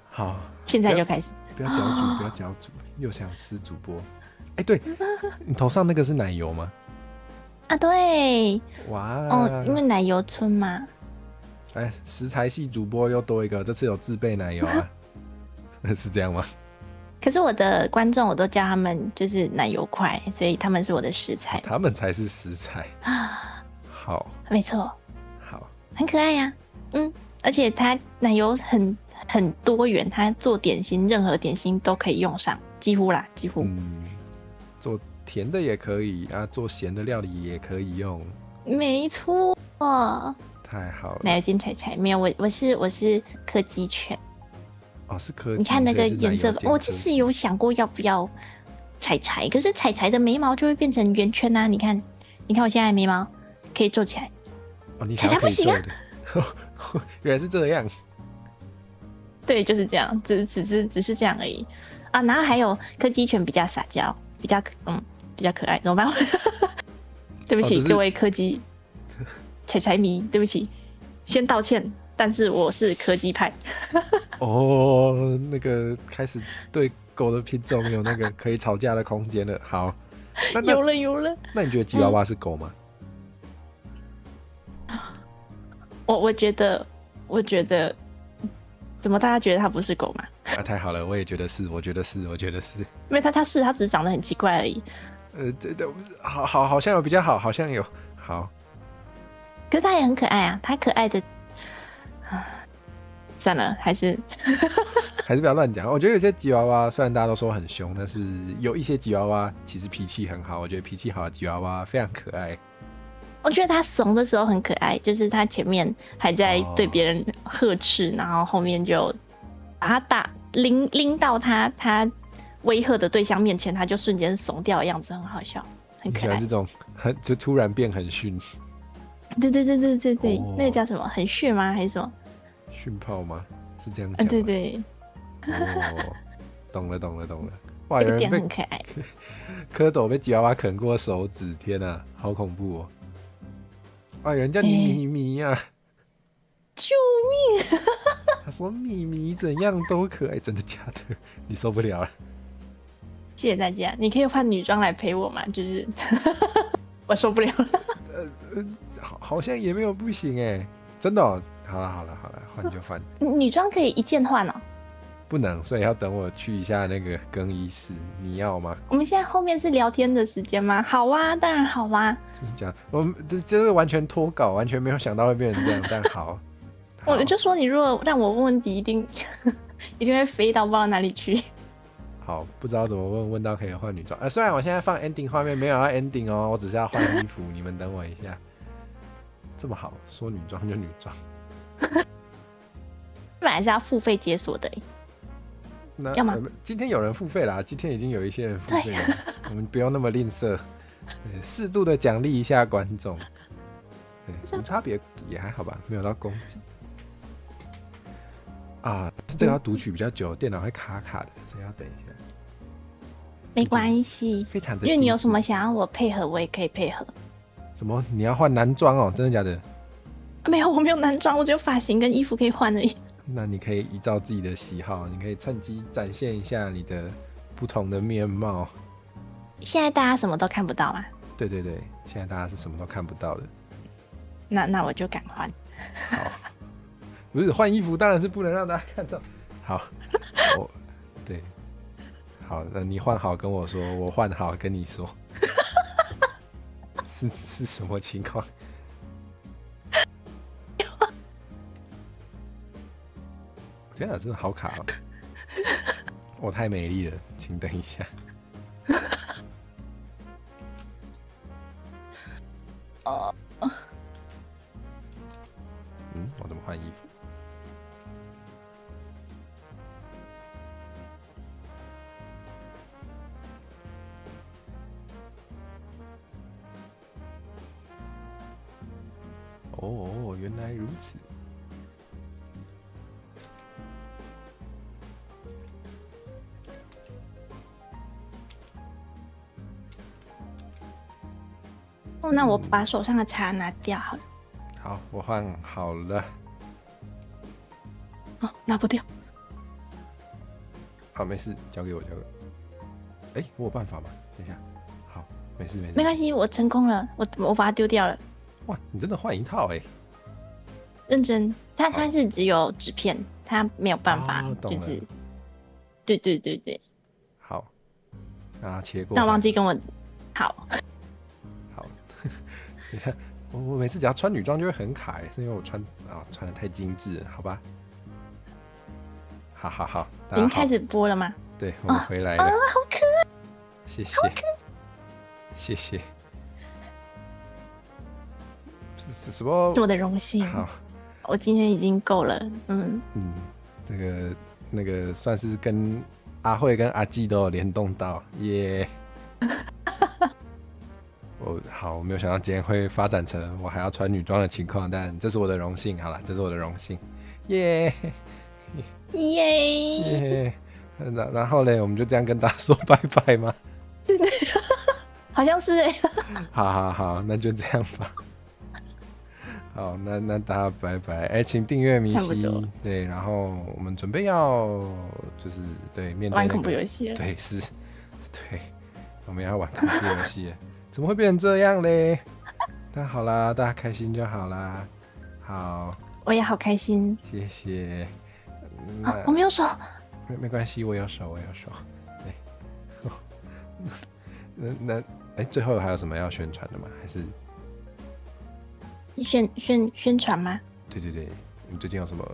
好，现在就开始。不要搅煮，又想吃主播。对，你头上那个是奶油吗？啊，对。哇，因为奶油村嘛。食材系主播又多一个，这次有自备奶油啊，是这样吗？可是我的观众，我都叫他们就是奶油块，所以他们是我的食材。他们才是食材啊！好，没错，好，很可爱呀。而且它奶油很多元，它做点心，任何点心都可以用上，几乎。做甜的也可以啊，做咸的料理也可以用。没错，太好了。奶油金彩没有，我是柯基犬。是柯基。你看那个颜色，我其实有想过要不要彩，可是彩的眉毛就会变成圆圈啊！你看我现在的眉毛可以皱起来，彩不行啊！原来是这样。对，就是这样，只是这样而已啊！然后还有柯基犬比较撒娇，比较可爱，怎么办？对不起，各位柯基彩迷，对不起，先道歉。但是我是柯基派。那个开始对狗的品种有那个可以吵架的空间了。好，有了。那你觉得吉娃娃是狗吗？我觉得，怎么大家觉得它不是狗嘛？太好了，我也觉得是，我觉得是。因为它只是长得很奇怪而已。好像有比较好，好像有好。可是它也很可爱啊，它可爱的。算了，还是不要乱讲。我觉得有些吉娃娃虽然大家都说很凶，但是有一些吉娃娃其实脾气很好。我觉得脾气好的吉娃娃非常可爱。我觉得他怂的时候很可爱，就是他前面还在对别人呵斥，然后后面就把他拎到他威吓的对象面前，他就瞬间怂掉的样子，很好笑，很可爱你喜欢这。种就突然变很逊对，那个叫什么？很炫吗？还是什么？训炮吗？是这样讲吗？对对，哦，懂了。哇，有这个点人被很可爱。蝌蚪被吉娃娃啃过手指，天啊，好恐怖哦！哇，有人叫你咪咪啊！救命！他说咪咪怎样都可爱，真的假的？你受不了了？谢谢大家，你可以换女装来陪我吗？就是我受不了了。好像也没有不行哎，真的哦。好了，换就换。女装可以一件换哦。不能，所以要等我去一下那个更衣室。你要吗？我们现在后面是聊天的时间吗？好啊，当然好啦。真的假的？我们这是完全脱稿，完全没有想到会变成这样，但好。我就说你如果让我问问题，一定会飞到不知道哪里去。好，不知道怎么问到可以换女装。虽然我现在放 ending 画面没有要 ending 哦，我只是要换衣服，你们等我一下。这么好，说女装就女装。本来是要付费解锁的欸。那要吗？今天有人付费啦，今天已经有一些人付费了，我们不用那么吝啬，适度的奖励一下观众。对，无差别也还好吧，没有到攻击。啊，这个要读取比较久，电脑会卡的，所以要等一下。没关系，非常的，因为你有什么想要我配合，我也可以配合。什么？你要换男装哦？真的假的？没有，我没有男装，我只有发型跟衣服可以换而已。那你可以依照自己的喜好，你可以趁机展现一下你的不同的面貌。现在大家什么都看不到吗？对，现在大家是什么都看不到的。那我就赶换。好，不是换衣服，当然是不能让大家看到。好，对，好，那你换好跟我说，我换好跟你说，是什么情况？天啊，真的好卡哦！我太美丽了，请等一下。我怎么换衣服？哦，原来如此。那我把手上的茶拿掉好了。好，我换好了。哦，拿不掉。好，没事，交给我。我有办法吗？等一下。好，没事。没关系，我成功了，我把它丢掉了。哇，你真的换一套哎！认真，它是只有纸片，它没有办法，就是。对。好，让它切过。那我忘记跟我好。我每次只要穿女装就会很卡，是因为我穿的太精致了，好吧？好，已经开始播了吗？对，我们回来了。好可爱，谢谢，谢谢。是什么？是我的荣幸。好，我今天已经够了。这个那个算是跟阿慧跟阿纪都有联动到，耶。我没有想到今天会发展成我还要穿女装的情况，但这是我的荣幸。好了，这是我的荣幸，耶耶。然后嘞，我们就这样跟大家说拜拜吗？好像是哎。好，那就这样吧。好，那大家拜拜。请订阅明熙，对，然后我们准备要就是对面对玩恐怖游戏了，对，我们要玩恐怖游戏了。怎么会变成这样嘞？但好啦，大家开心就好啦。好，我也好开心，谢谢。我没有手，没关系，我有手。对，最后还有什么要宣传的吗？还是宣传吗？对，你最近有什么？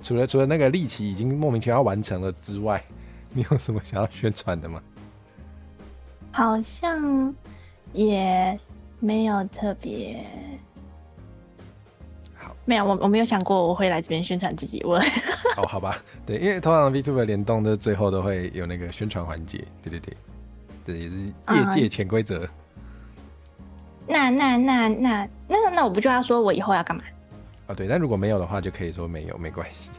除了那个利奇已经莫名其妙完成了之外，你有什么想要宣传的吗？好像也没有特别。好，没有，我没有想过我会来这边宣传自己。哦，好吧，对，因为通常 VTuber 联动的最后都会有那个宣传环节，对对对，这也是业界潜规则。那我不就要说我以后要干嘛？啊，对，但如果没有的话，就可以说没有，没关系。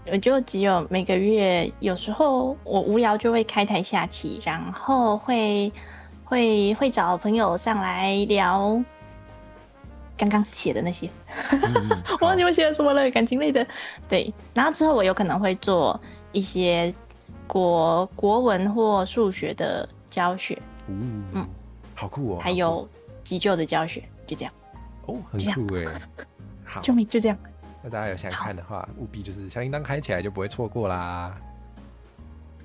我就只有每个月，有时候我无聊就会开台下棋，然后会找朋友上来聊刚刚写的那些，我忘记我写了什么了，感情类的。对，然后之后我有可能会做一些国文或数学的教学，好酷哦，还有急救的教学，就这样。哦，很酷哎。好，救命，就这样。那大家有想看的话，务必就是小铃铛开起来，就不会错过啦。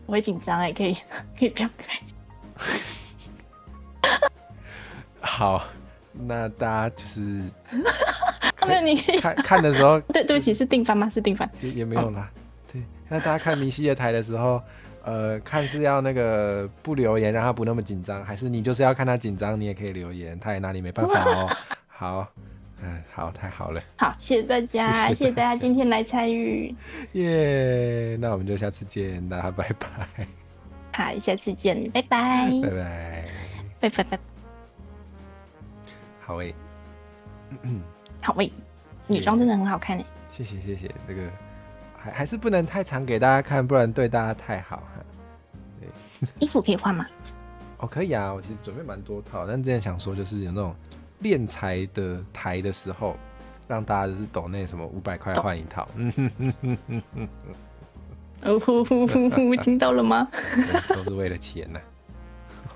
我会紧张哎，可以不要开。好，那大家就是没有，你可以看的时候，对不起，是定番吗？是定番也没有啦。对，那大家看明熙的台的时候，看是要那个不留言让他不那么紧张，还是你就是要看他紧张，你也可以留言，他也拿你没办法哦。好。好，太好了。好，谢谢大家，谢谢大家今天来参与。耶，那我们就下次见，大家拜拜。好，下次见，拜拜。拜拜。拜拜拜。好诶，好诶，女装真的很好看诶。谢谢，这个还是不能太常给大家看，不然对大家太好。对，衣服可以换吗？哦，可以啊，我其实准备蛮多套，但之前想说就是有那种练财的台的时候，让大家就是抖那什么500块换一套。听到了吗？都是为了钱呢。